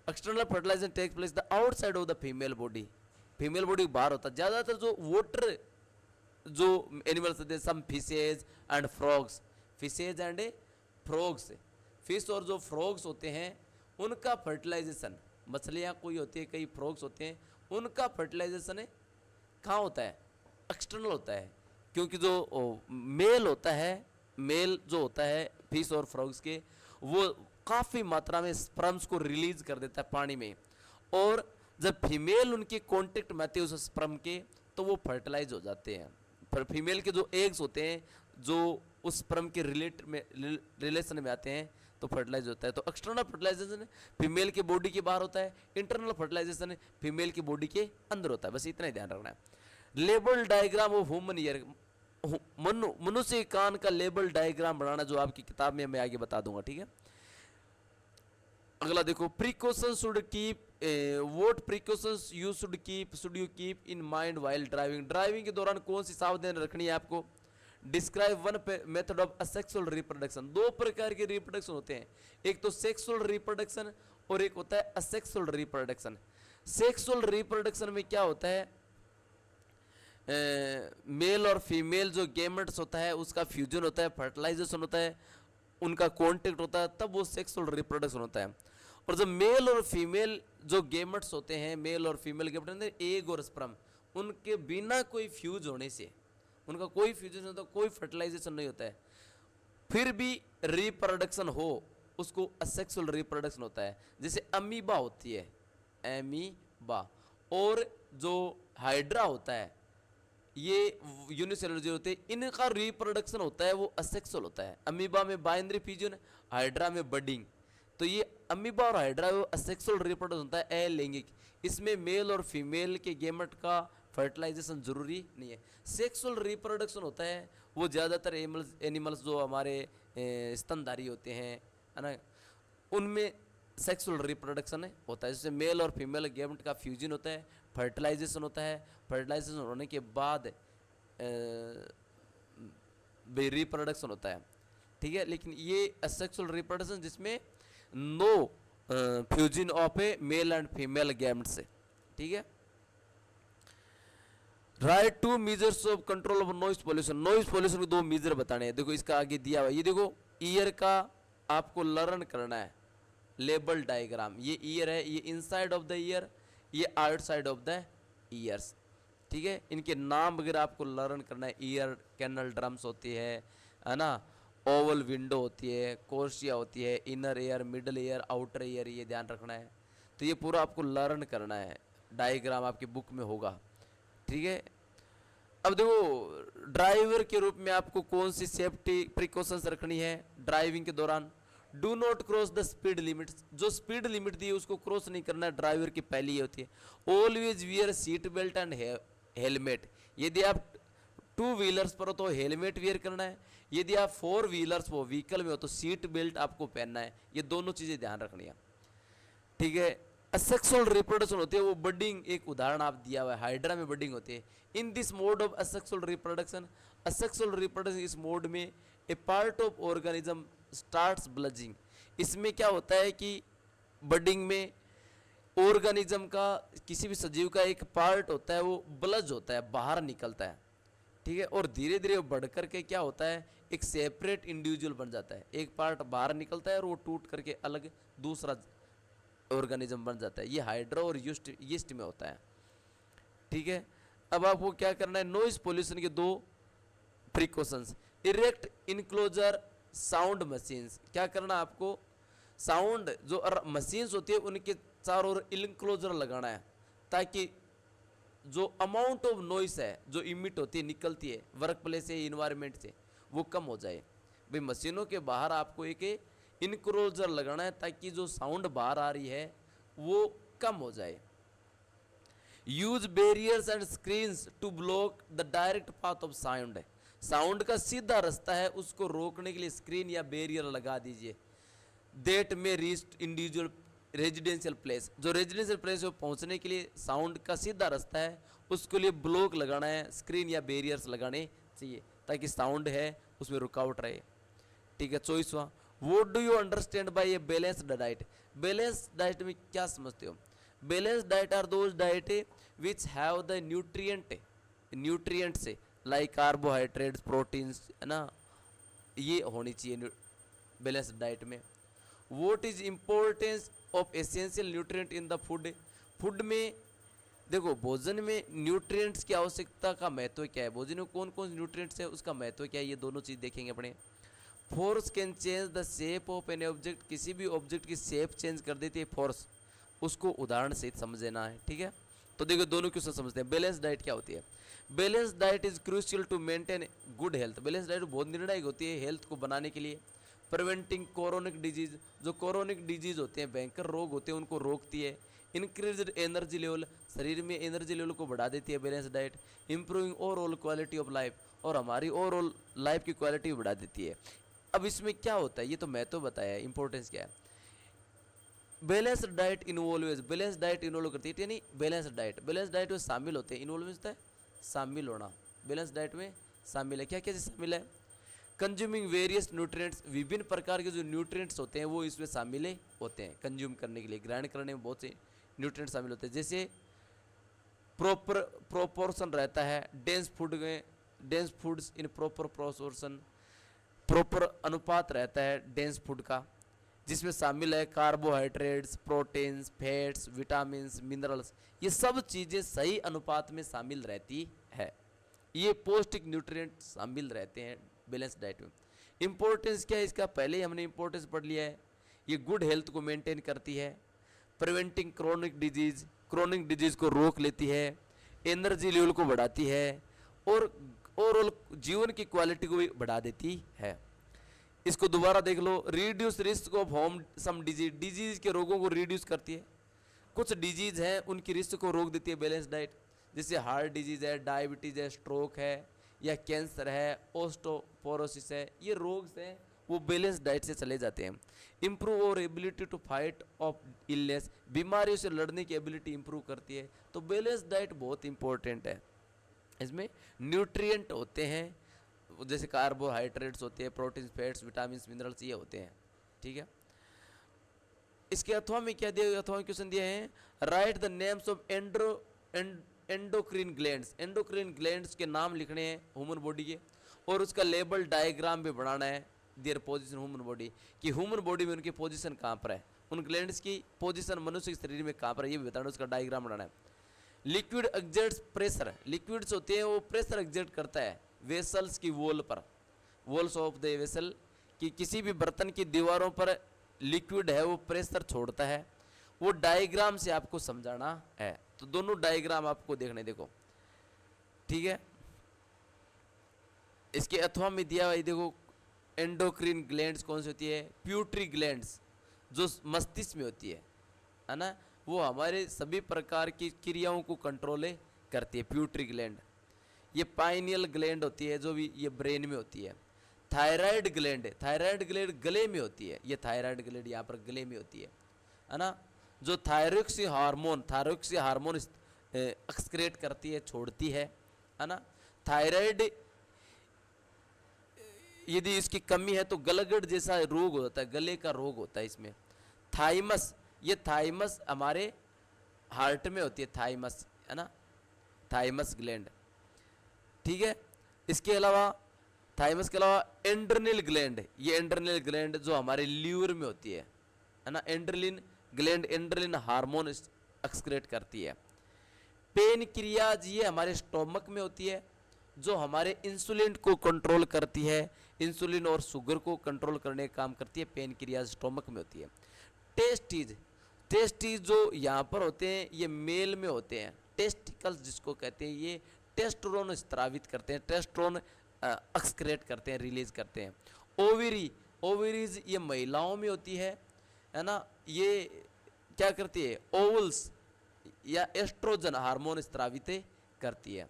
External fertilisation takes place the outside of the female body, female body बाहर होता है। ज़्यादातर जो वाटर जो एनिमल्स होते हैं, some fishes and frogs, fishes and frogs, fish और जो फ्रॉग्स होते हैं उनका फर्टिलाइजेशन, मछलियाँ कोई होती है, कई फ्रॉग्स होते हैं, उनका फर्टिलाइजेशन है कहाँ होता है, एक्सटर्नल होता है। क्योंकि जो मेल होता है, मेल जो होता है फिश और फ्रॉग्स के, वो काफ़ी मात्रा में स्पर्म्स को रिलीज कर देता है पानी में, और जब फीमेल उनके कांटेक्ट में आती है उस स्पर्म के, तो वो फर्टिलाइज हो जाते हैं। पर फीमेल के जो एग्स होते हैं जो उस स्पर्म के रिलेशन में आते हैं तो फर्टिलाइज होता है। तो एक्सटर्नल फर्टिलाइजेशन फीमेल के बॉडी के बाहर होता है, इंटरनल फर्टिलाइजेशन फीमेल की बॉडी के अंदर होता है। बस इतना ही ध्यान रखना है। Label diagram of human ear, मनुष्य के कान का लेबल डायग्राम बनाना, जो आपकी किताब में मैं आगे बता दूंगा, ठीक है। अगला देखो, precaution should keep, what precautions you should keep in mind while driving, driving के दौरान कौन सी सावधानी रखनी है आपको। Describe one method of asexual reproduction, 2 प्रकार के रिप्रोडक्शन होते हैं, एक तो सेक्सुअल रिप्रोडक्शन और एक होता है असेक्सुअल रिप्रोडक्शन। सेक्सुअल रिप्रोडक्शन में क्या होता है, मेल और फीमेल जो गेमेट्स होता है उसका फ्यूजन होता है, फर्टिलाइजेशन होता है, उनका कॉन्टेक्ट होता है, तब वो सेक्सुअल रिप्रोडक्शन होता है। और जब मेल और फीमेल जो गेमेट्स होते हैं, मेल और फीमेल गेमेट्स, एग और स्पर्म, उनके बिना कोई फ्यूज होने से, उनका कोई फ्यूजन नहीं होता, कोई फर्टिलाइजेशन नहीं होता है, फिर भी रिप्रोडक्शन हो, उसको असेक्सुअल रिप्रोडक्शन होता है। जैसे अमीबा होती है, एमीबा, और जो हाइड्रा होता है, ये यूनिसेलुलर जो होते हैं, इनका रिप्रोडक्शन होता है वो असेक्सुअल होता है। अमीबा में बाइनरी फ्यूजन, हाइड्रा में बडिंग। तो ये अमीबा और हाइड्रा वो असेक्सुअल रिप्रोडक्शन होता है, अलैंगिक। इसमें मेल और फीमेल के गेमेट का फर्टिलाइजेशन जरूरी नहीं है। सेक्सुअल रिप्रोडक्शन होता है वो ज़्यादातर एनिमल्स जो हमारे स्तनधारी होते हैं, है ना, उनमें सेक्सुअल रिप्रोडक्शन होता है, जिससे मेल और फीमेल गेमेट का फ्यूजन होता है, फर्टिलाइजेशन होता है। फर्टिलाइजेशन होने के बाद रिप्रोडक्शन होता है, ठीक है। लेकिन ये असेक्सुअल रिप्रोडक्शन जिसमें no fusion of a male and female gametes, ठीक है। Write two measures of control of noise pollution, noise pollution के 2 मेजर बताने हैं। देखो इसका आगे दिया हुआ, ये देखो ईयर का आपको लर्न करना है, लेबल डायग्राम, ये ईयर है, ये इनसाइड ऑफ द ईयर, ये आउटसाइड ऑफ द ईयर्स, ठीक है। इनके नाम वगैरह आपको लर्न करना है। ईयर कैनल ड्रम्स होती है ना, ओवल विंडो होती है, कोर्सिया होती है, inner ear, middle ear, outer ear, ये ध्यान रखना है। तो ये पूरा आपको लर्न करना है, डायग्राम आपकी बुक में होगा, ठीक है। अब देखो ड्राइवर के रूप में आपको कौन सी सेफ्टी प्रिकॉशंस रखनी है ड्राइविंग के दौरान। Do not cross the speed limit, जो स्पीड लिमिट दी है उसको क्रॉस नहीं करना है, ड्राइवर की पहली ये होती है। Always wear seat belt and helmet, यदि आप टू व्हीलर्स पर हो तो हेलमेट वियर करना है, यदि आप फोर व्हीलर्स हो व्हीकल में हो तो सीट बेल्ट आपको पहनना है, ये दोनों चीज़ें ध्यान रखनी है, ठीक है। असेक्सुअल रिप्रोडक्शन होती है वो बडिंग, एक उदाहरण आप दिया हुआ है, हाइड्रा में बडिंग होती है। In this mode of asexual reproduction, asexual reproduction इस मोड में ए पार्ट ऑफ ऑर्गेनिज्म स्टार्ट्स ब्लजिंग, इसमें क्या होता है कि बडिंग में ऑर्गेनिज्म का, किसी भी सजीव का एक पार्ट होता है वो ब्लज होता है, बाहर निकलता है, ठीक है। और धीरे धीरे बढ़ करके क्या होता है, एक सेपरेट इंडिविजुअल बन जाता है, एक पार्ट बाहर निकलता है और वो टूट करके अलग दूसरा ऑर्गेनिज्म बन जाता है। ये हाइड्रा और यीस्ट में होता है, ठीक है। अब आपको क्या करना है, नॉइज पोल्यूशन के दो precautions. Erect enclosure sound machines, क्या करना आपको, साउंड जो मशीन्स होती है उनके चारों ओर इनक्लोजर लगाना है, ताकि जो अमाउंट ऑफ नॉइस है जो इमिट होती है, निकलती है वर्क प्लेस से, इन्वायरमेंट से, वो कम हो जाए। भाई मशीनों के बाहर आपको एक इनक्लोजर लगाना है ताकि जो साउंड बाहर आ रही है वो कम हो जाए। Use barriers and screens to block the direct path of sound, sound का सीधा रास्ता है उसको रोकने के लिए स्क्रीन या बैरियर लगा दीजिए। देट में रीच इंडिविजुअल रेजिडेंशियल प्लेस, जो रेजिडेंशियल प्लेस है पहुंचने के लिए साउंड का सीधा रास्ता है, उसके लिए ब्लॉक लगाना है, स्क्रीन या बैरियर्स लगाने चाहिए ताकि साउंड है उसमें रुकावट रहे, ठीक है। 24वां, what do you understand by a balanced diet, balanced diet में क्या समझते हो। Balanced diet are those diet which have the nutrients like carbohydrates, proteins, है ना, ये होनी चाहिए बैलेंस्ड डाइट में। What is importance of essential nutrient in the food, food में देखो भोजन में न्यूट्रिएंट्स की आवश्यकता का महत्व क्या है, भोजन में कौन कौन से न्यूट्रिएंट्स है उसका महत्व क्या है, ये दोनों चीज़ देखेंगे अपने। Force can change the shape of N object, किसी भी ऑब्जेक्ट की शेप चेंज कर देती है फोर्स, उसको उदाहरण सहित समझना है, ठीक है। तो देखो दोनों क्वेश्चन समझते हैं। बैलेंस डाइट क्या होती है, balance diet is crucial to maintain good health, balance diet बहुत निर्णायक होती है हेल्थ को बनाने के लिए। प्रिवेंटिंग कोरोनिक डिजीज, जो कोरोनिक डिजीज होते हैं, भयंकर रोग होते हैं, उनको रोकती है। इंक्रीज एनर्जी लेवल, शरीर में एनर्जी लेवल को बढ़ा देती है balance diet. Improving overall quality of life, और हमारी ओवरऑल लाइफ की क्वालिटी बढ़ा देती है। अब इसमें क्या होता है, ये तो मैं तो बताया है, इंपॉर्टेंस क्या है। Balance diet involve, balance diet involve करती है, यानी बैलेंस डाइट में शामिल होते हैं, इन्वॉल्व होता है शामिल होना, बैलेंस डाइट में शामिल है, क्या क्या चीज़ शामिल है। कंज्यूमिंग वेरियस न्यूट्रिएंट्स, विभिन्न प्रकार के जो न्यूट्रिएंट्स होते हैं वो इसमें शामिल होते हैं, कंज्यूम करने के लिए, ग्रहण करने में बहुत से न्यूट्रिएंट्स शामिल होते हैं। जैसे प्रॉपर प्रोपोर्शन रहता है डेंस फूड में, dense foods in proper proportion, proper अनुपात रहता है डेंस फूड का, जिसमें शामिल है carbohydrates, proteins, fats, vitamins, minerals, ये सब चीज़ें सही अनुपात में शामिल रहती है, ये पौष्टिक न्यूट्रिएंट शामिल रहते हैं बैलेंस डाइट में। इंपॉर्टेंस क्या है इसका, पहले ही हमने इंपॉर्टेंस पढ़ लिया है। ये गुड हेल्थ को मेंटेन करती है, प्रिवेंटिंग क्रोनिक डिजीज को रोक लेती है, एनर्जी लेवल को बढ़ाती है, और ओवरऑल जीवन की क्वालिटी को भी बढ़ा देती है। इसको दोबारा देख लो, reduce risk of home some disease के रोगों को रिड्यूस करती है, कुछ डिजीज हैं उनकी रिस्क को रोक देती है बैलेंस डाइट, जैसे हार्ट डिजीज है, डायबिटीज है, स्ट्रोक है, या कैंसर है, ओस्टोपोरोसिस है, ये रोग हैं वो बैलेंस डाइट से चले जाते हैं। Improve our ability to fight off illness, बीमारियों से लड़ने की एबिलिटी इंप्रूव करती है। तो बैलेंस डाइट बहुत इंपॉर्टेंट है, इसमें न्यूट्रिएंट होते हैं जैसे कार्बोहाइड्रेट्स होते हैं, प्रोटीन, फैट्स, विटामिन, मिनरल्स, ये होते हैं, ठीक है। इसके अथवा में क्या दिया, अथवा में क्वेश्चन दिए हैं, right the names of endocrine glands, endocrine glands के नाम लिखने हैं ह्यूमन बॉडी के, और उसका लेबल डायग्राम भी बनाना है, देयर पोजीशन ह्यूमन बॉडी, कि ह्यूमन बॉडी में उनकी पोजीशन कहाँ पर है, उन ग्लैंड्स की पोजीशन मनुष्य के शरीर में कहाँ पर है ये भी बताना, उसका डायग्राम बनाना है। लिक्विड एग्जर्ट्स प्रेशर, लिक्विड्स होते हैं वो प्रेशर एग्जर्ट करता है वेसल्स की वॉल पर, वॉल्स ऑफ द वेसल कि किसी भी बर्तन की दीवारों पर लिक्विड है वो प्रेशर छोड़ता है, वो डायग्राम से आपको समझाना है। तो दोनों डायग्राम आपको देखने, देखो ठीक है। इसके अथवा में दिया हुआ देखो एंडोक्रीन ग्लैंड्स कौन सी होती है, प्यूटरी ग्लैंड्स जो मस्तिष्क में होती है ना, वो हमारे सभी प्रकार की क्रियाओं को कंट्रोल करती है प्यूटरी ग्लैंड। ये पाइनियल ग्लैंड होती है जो भी ये ब्रेन में होती है। थायराइड ग्लैंड, थायराइड ग्लैंड गले में होती है, ये थायराइड ग्लैंड यहाँ पर गले में होती है ना, जो थायरॉक्सी हार्मोन एक्सक्रेट करती है, छोड़ती है ना। थायराइड यदि इसकी कमी है तो गलगड़ जैसा रोग होता है, गले का रोग होता है इसमें। थाइमस, ये थाइमस हमारे हार्ट में होती है, थाइमस है ना, थाइमस ग्लैंड, ठीक है। इसके अलावा थाइमस के अलावा एंड्रेनल ग्लैंड, ये एंड्रेनल ग्लैंड जो हमारे लीवर में होती है ना, एंड्रेलिन ग्लैंड एंड्रेलिन हार्मोन एक्सक्रेट करती है। पेनक्रियाज, ये हमारे स्टोमक में होती है जो हमारे इंसुलिन को कंट्रोल करती है, इंसुलिन और शुगर को कंट्रोल करने का काम करती है, पेनक्रियाज स्टोमक में होती है। टेस्टीज, टेस्टीज जो यहाँ पर होते हैं ये मेल में होते हैं, टेस्टिकल्स जिसको कहते हैं, ये टेस्टोस्टेरोन स्त्रावित करते हैं, टेस्टोस्टेरोन एक्सक्रेट करते हैं, रिलीज करते हैं। ओवरी, ओवरीज ये महिलाओं में होती है ना, ये क्या करती है, ओवल्स या एस्ट्रोजन हार्मोन स्त्रावित करती है,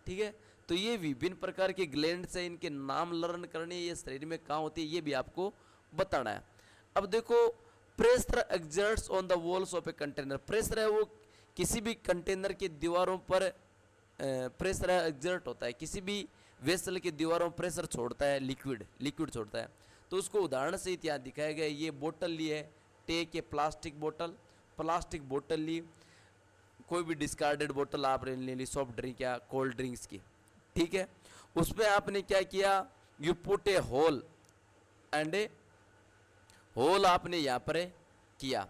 ठीक है। तो ये विभिन्न प्रकार के ग्लैंड्स है, इनके नाम लर्न करने, ये शरीर में कहाँ होती है ये भी आपको बताना है। अब देखो pressure exerts on the walls of a container, pressure है वो किसी भी कंटेनर की दीवारों पर प्रेशर एक्सर्ट होता है, किसी भी वेसल की दीवारों पर प्रेशर छोड़ता है, लिक्विड छोड़ता है। तो उसको उदाहरण से यहाँ दिखाया गया है, ये बोतल ली है, टेक ए प्लास्टिक बोतल ली, कोई भी डिस्कार्डेड बोतल आपने ले ली सॉफ्ट ड्रिंक या कोल्ड ड्रिंक्स की, ठीक है। उसमें आपने क्या किया, you put a hole and a hole आपने यहाँ पर किया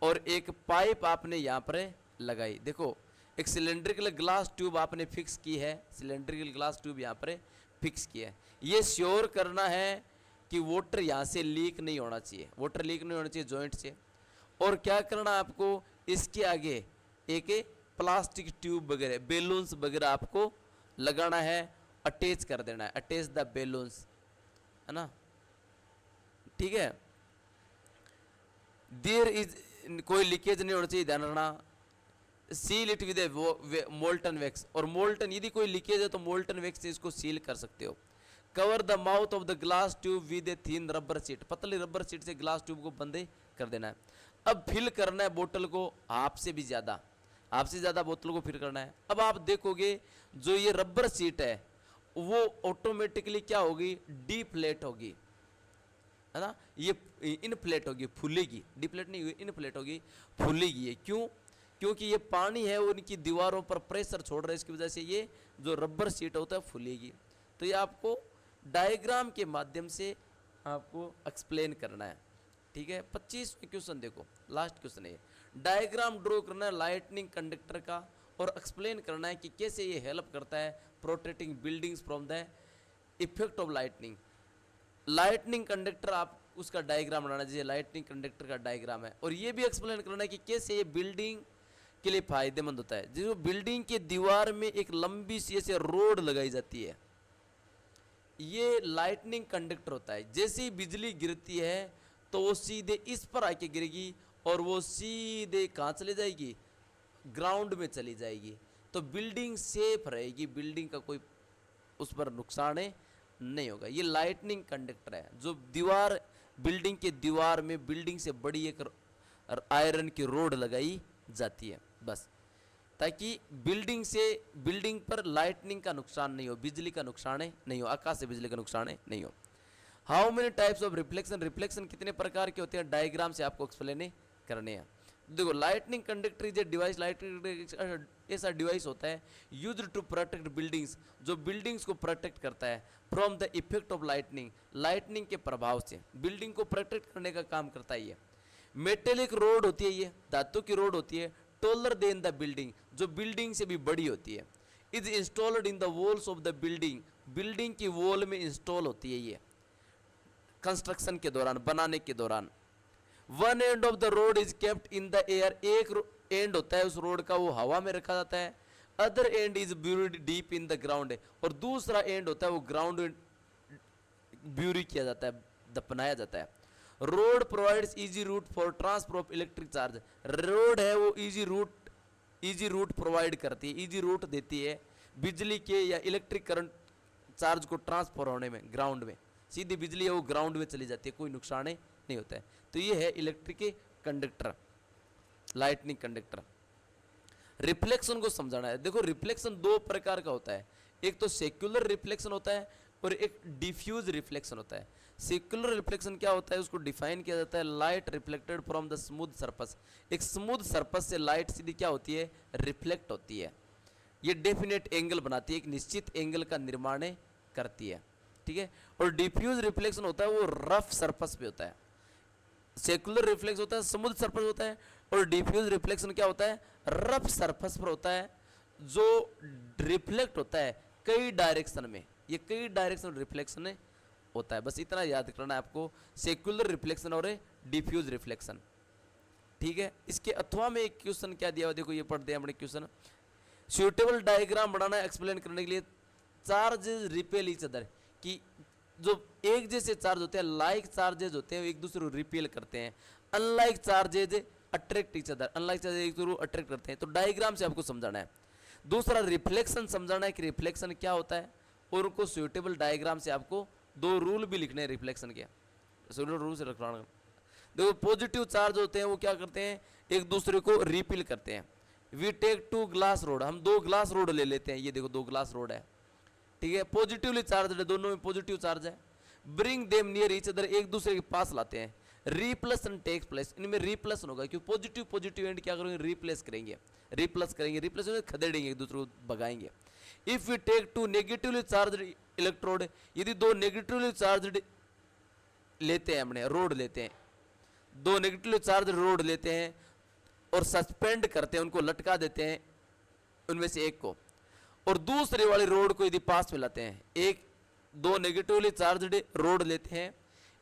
और एक पाइप आपने यहाँ पर लगाई। देखो एक सिलेंड्रिकल ग्लास ट्यूब आपने फिक्स की है, सिलेंड्रिकल ग्लास ट्यूब यहाँ पर फिक्स की है। ये श्योर करना है कि वाटर यहाँ से लीक नहीं होना चाहिए, वाटर लीक नहीं होना चाहिए जॉइंट से। और क्या करना है आपको, इसके आगे एक प्लास्टिक ट्यूब वगैरह बेलून्स वगैरह आपको लगाना है, अटैच कर देना है, अटैच द बेलून्स, है ना, ठीक है। देयर इज, कोई लीकेज नहीं होना चाहिए, ध्यान रखना। Seal it with A molten wax, और मोल्टन यदि कोई लीकेज है तो मोल्टन वैक्स से इसको सील कर सकते हो। Cover the mouth of the glass tube with a thin rubber sheet, पतली रबर शीट से ग्लास ट्यूब को बंद कर देना है। अब फिल करना है बोतल को हाफ से ज़्यादा बोतल को फिल करना है। अब आप देखोगे जो ये रबर शीट है वो ऑटोमेटिकली क्या होगी, डीफ्लेट होगी, है ना, ये इनफ्लेट होगी, फूलेगी, डिफ्लेट नहीं होगी, इनफ्लेट होगी, फूलेगी। ये क्यों, क्योंकि ये पानी है वो इनकी दीवारों पर प्रेशर छोड़ रहा है, इसकी वजह से ये जो रबर शीट होता है फूलेगी। तो ये आपको डायग्राम के माध्यम से आपको एक्सप्लेन करना है, ठीक है। 25वें क्वेश्चन देखो, लास्ट क्वेश्चन है, डायग्राम ड्रॉ करना है लाइटनिंग कंडक्टर का और एक्सप्लेन करना है कि कैसे ये हेल्प करता है protecting buildings from the effect of lightning. Lightning conductor आप उसका डायग्राम बनाना, जैसे लाइटनिंग कंडक्टर का डायग्राम है, और ये भी एक्सप्लेन करना है कि कैसे ये बिल्डिंग के लिए फायदेमंद होता है। जो बिल्डिंग के दीवार में एक लंबी सी ऐसे रोड लगाई जाती है, ये लाइटनिंग कंडक्टर होता है। जैसे ही बिजली गिरती है तो वो सीधे इस पर आके गिरेगी और वो सीधे कहाँ चले जाएगी, ग्राउंड में चली जाएगी। तो बिल्डिंग सेफ रहेगी, बिल्डिंग का कोई उस पर नुकसान नहीं होगा। ये लाइटनिंग कंडक्टर है जो दीवार, बिल्डिंग के दीवार में बिल्डिंग से बड़ी एक आयरन की रोड लगाई जाती है, बस ताकि बिल्डिंग पर लाइटनिंग का नुकसान नहीं हो, बिजली का नुकसान नहीं हो, आकाश से बिजली का नुकसान नहीं हो। How many types of reflection, reflection कितने प्रकार के होते हैं, डायग्राम से आपको एक्सप्लेन करने हैं। देखो lightning conductor is a device, lightning ऐसा डिवाइस होता है यूज्ड टू प्रोटेक्ट बिल्डिंग्स, जो बिल्डिंग्स को प्रोटेक्ट करता है from the effect of lightning, lightning के प्रभाव से बिल्डिंग को प्रोटेक्ट करने का काम करता है ये। मेटेलिक रोड होती है, ये धातु की रोड होती है, टोलर देन द बिल्डिंग, जो बिल्डिंग से भी बड़ी होती है। Is installed in the walls of the building, building की वॉल में इंस्टॉल होती है ये कंस्ट्रक्शन के दौरान, बनाने के दौरान। One end of the road is kept in the air, एक एंड होता है उस रोड का वो हवा में रखा जाता है। Other and is buried deep in the ground, और दूसरा एंड होता है वो ग्राउंड ब्यूरी किया जाता है, दफनाया जाता है। Rod provides easy route for transfer of electric charge, rod है वो इजी रूट प्रोवाइड करती है, इजी रूट देती है बिजली के या इलेक्ट्रिक करंट चार्ज को ट्रांसफर होने में। ग्राउंड में सीधी बिजली है वो ग्राउंड में चली जाती है, कोई नुकसान नहीं होता है। तो ये है electric conductor, lightning conductor. Reflection को समझाना है। देखो रिफ्लेक्शन दो प्रकार का होता है, एक तो सेक्युलर रिफ्लेक्शन होता है और एक डिफ्यूज रिफ्लेक्शन होता है। सेक्युलर रिफ्लेक्शन क्या होता है, उसको डिफाइन किया जाता है light reflected from the smooth surface, एक स्मूथ सरफेस से लाइट सीधी क्या होती है, रिफ्लेक्ट होती है। ये डेफिनेट एंगल बनाती है, एक निश्चित एंगल का निर्माण करती है, ठीक है। और डिफ्यूज रिफ्लेक्शन होता है वो रफ सरफेस पे होता है। सेक्युलर रिफ्लेक्स होता है स्मूथ सरफेस होता है, और डिफ्यूज रिफ्लेक्शन क्या होता है, रफ सरफेस पर होता है, जो रिफ्लेक्ट होता है कई डायरेक्शन में। ये कई डायरेक्शन रिफ्लेक्शन होता है, बस इतना याद करना है आपको, सेक्युलर रिफ्लेक्शन और डिफ्यूज रिफ्लेक्शन, ठीक है। इसके अथवा में एक क्वेश्चन क्या दिया हुआ, देखो ये पढ़ते हैं अपने क्वेश्चन। सुटेबल डायग्राम बनाना एक्सप्लेन करने के लिए, चार्जेस रिपेल ईच अदर, कि जो एक जैसे चार्ज होते हैं, लाइक चार्जेज होते हैं, एक दूसरे को रिपेल करते हैं। Unlike charges attract each other, unlike charges एक दूसरे को अट्रैक्ट करते हैं। तो डायग्राम से आपको समझाना है। दूसरा रिफ्लेक्शन समझाना है कि रिफ्लेक्शन क्या होता है, और उनको सुटेबल डायग्राम से आपको दो रूल भी लिखने हैं रिफ्लेक्शन के, सुटेबल रूल से रखना। देखो पॉजिटिव चार्ज होते हैं वो क्या करते हैं, एक दूसरे को रिपेल करते हैं। We take two glass rod, हम दो ग्लास रोड ले लेते हैं, ये देखो दो ग्लास रोड है, ठीक है, पॉजिटिवली चार्ज है, दोनों में पॉजिटिव चार्ज है। Bring them near each other, एक दूसरे के पास लाते हैं। रिप्लेसन टेक्स प्लेस, इनमें रिप्लेसन होगा, क्योंकि पॉजिटिव पॉजिटिव एंड क्या करेंगे, रिप्लेस करेंगे, रिप्लेस खदेड़ेंगे, एक दूसरे को भगाएंगे। If we take two negatively charge electrode, यदि दो नेगेटिवली चार्ज लेते हैं, हमने रोड लेते हैं, दो नेगेटिवली चार्ज रोड लेते हैं और सस्पेंड करते हैं, उनको लटका देते हैं उनमें से एक को, और दूसरे वाले रोड को यदि पास में लाते हैं, एक दो नेगेटिवली चार्ज्ड रोड लेते हैं,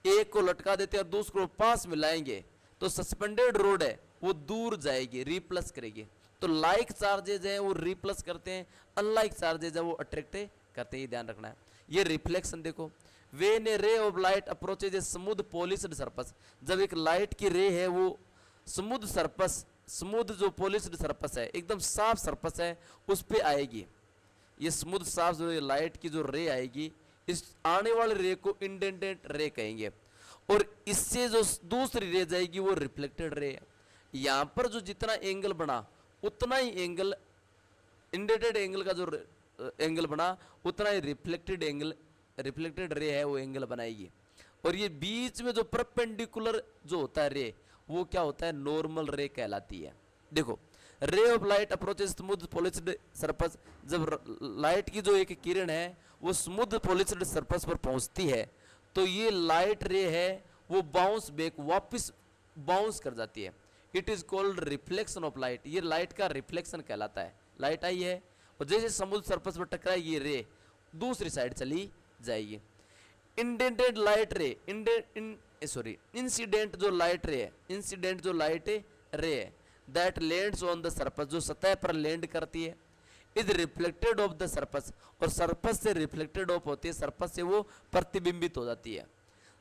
एक को लटका देते हैं और दूसरे को पास में लाएंगे, तो सस्पेंडेड रोड है वो दूर जाएगी, रिप्लस करेगी। तो लाइक चार्जेज है वो रिप्लस करते हैं, अनलाइक चार्जेज है वो अट्रैक्ट करते हैं, ये ध्यान रखना है। ये रिफ्लेक्शन देखो, when A ray of light approaches a smooth polished surface, जब एक लाइट की रे है वो स्मूथ सरफेस, स्मूथ जो पॉलिश्ड सरफेस है, एकदम साफ सरफेस है, उस पे आएगी। ये स्मूथ साफ जो लाइट की जो रे आएगी, इस आने वाले रे को इंडेंटेड रे कहेंगे, और इससे जो दूसरी रे जाएगी वो रिफ्लेक्टेड रे है। यहाँ पर जो जितना एंगल बना उतना ही एंगल, इंडेंटेड एंगल का जो एंगल बना उतना ही रिफ्लेक्टेड एंगल, रिफ्लेक्टेड रे है वो एंगल बनाएगी। और ये बीच में जो परपेंडिकुलर जो होता है रे, वो क्या होता है, नॉर्मल रे कहलाती है। देखो ray of light approaches smooth polished surface, जब लाइट की जो एक किरण है वो स्मूथ पॉलिश्ड सरफेस पर पहुंचती है, तो ये लाइट रे है वो बाउंस बैक, वापस बाउंस कर जाती है। It is called reflection of light, ये लाइट का रिफ्लेक्शन कहलाता है। लाइट आई है और जैसे स्मूथ सरफेस पर टकराएगी ये रे दूसरी साइड चली जाएगी। इंडेंटेड लाइट रे, इंसिडेंट जो लाइट रे है, इंसिडेंट जो लाइट रे है, that lands on the surface, जो सतह पर लैंड करती है, is reflected of the surface, और सरफेस से रिफ्लेक्टेड ऑफ होती है, सरफेस से वो प्रतिबिंबित हो जाती है।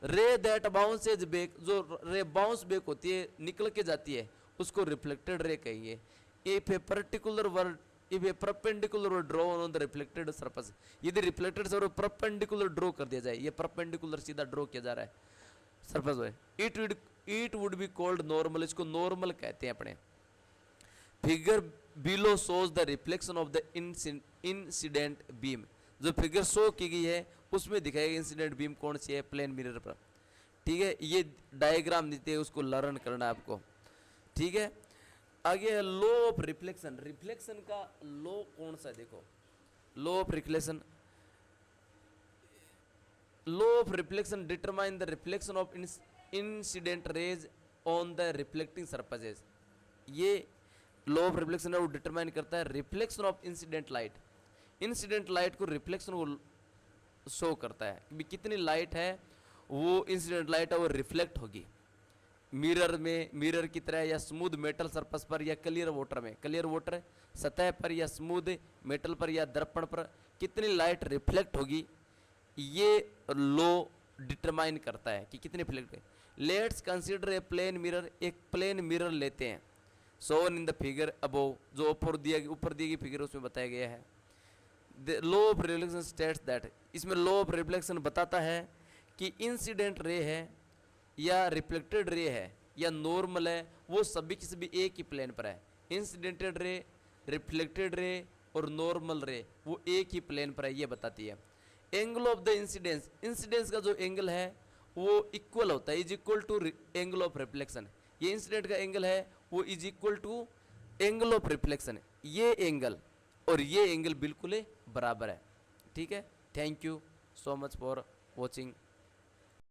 रे दैट बाउंसेज बैक, जो रे बाउंस बैक होती है, निकल के जाती है, उसको रिफ्लेक्टेड रे कहेंगे। If a particular word, if A perpendicular word draw on the reflected surface, यदि रिफ्लेक्टेड सरफेस परपेंडिकुलर ड्रॉ कर दिया जाए, ये परपेंडिकुलर सीधा ड्रॉ किया जा रहा है सरफेस में, it would be called normal, इसको नॉर्मल कहते हैं अपने। Figure below shows the reflection of the incident beam, जो फिगर शो की गई है उसमें दिखाएगा इंसिडेंट बीम कौन सी है, प्लेन मिरर पर, ठीक है। ये डायग्राम देते हैं, उसको लर्न करना है आपको, ठीक है। आगे है लॉ ऑफ रिफ्लेक्शन, रिफ्लेक्शन का लॉ कौन सा है, देखो law of reflection, law of reflection determine the reflection of incident raise on the reflecting surfaces. ये लॉ ऑफ रिफ्लेक्शन है वो डिटरमाइन करता है reflection of incident light. Incident light को रिफ्लेक्शन को शो करता है कि कितनी लाइट है वो इंसिडेंट लाइट है वो रिफ्लेक्ट होगी मिरर में, मिरर की तरह, या स्मूथ मेटल सरफेस पर, या क्लियर वाटर में, क्लियर वाटर सतह पर, या स्मूथ मेटल पर, या दर्पण पर कितनी लाइट रिफ्लेक्ट होगी, ये लॉ डिटरमाइन करता है कि कितनी रिफ्लेक्ट है। Let's consider a plane mirror, एक प्लेन मिरर लेते हैं, shown in the figure above, जो ऊपर दी गई फिगर उसमें बताया गया है। The law of reflection states that, इसमें लॉ ऑफ रिफ्लेक्शन बताता है कि इंसिडेंट रे है या रिफ्लेक्टेड रे है या नॉर्मल है, वो सभी की सभी एक ही प्लेन पर है। इंसिडेंटेड रे, रिफ्लेक्टेड रे और नॉर्मल रे वो एक ही प्लेन पर है, ये बताती है। Angle of the incidence, incidence का जो एंगल है वो इक्वल होता है, is equal to angle of reflection. ये इंसिडेंट का एंगल है वो is equal to angle of reflection. ये एंगल और ये एंगल बिल्कुल बराबर है। ठीक है, thank you so much for watching.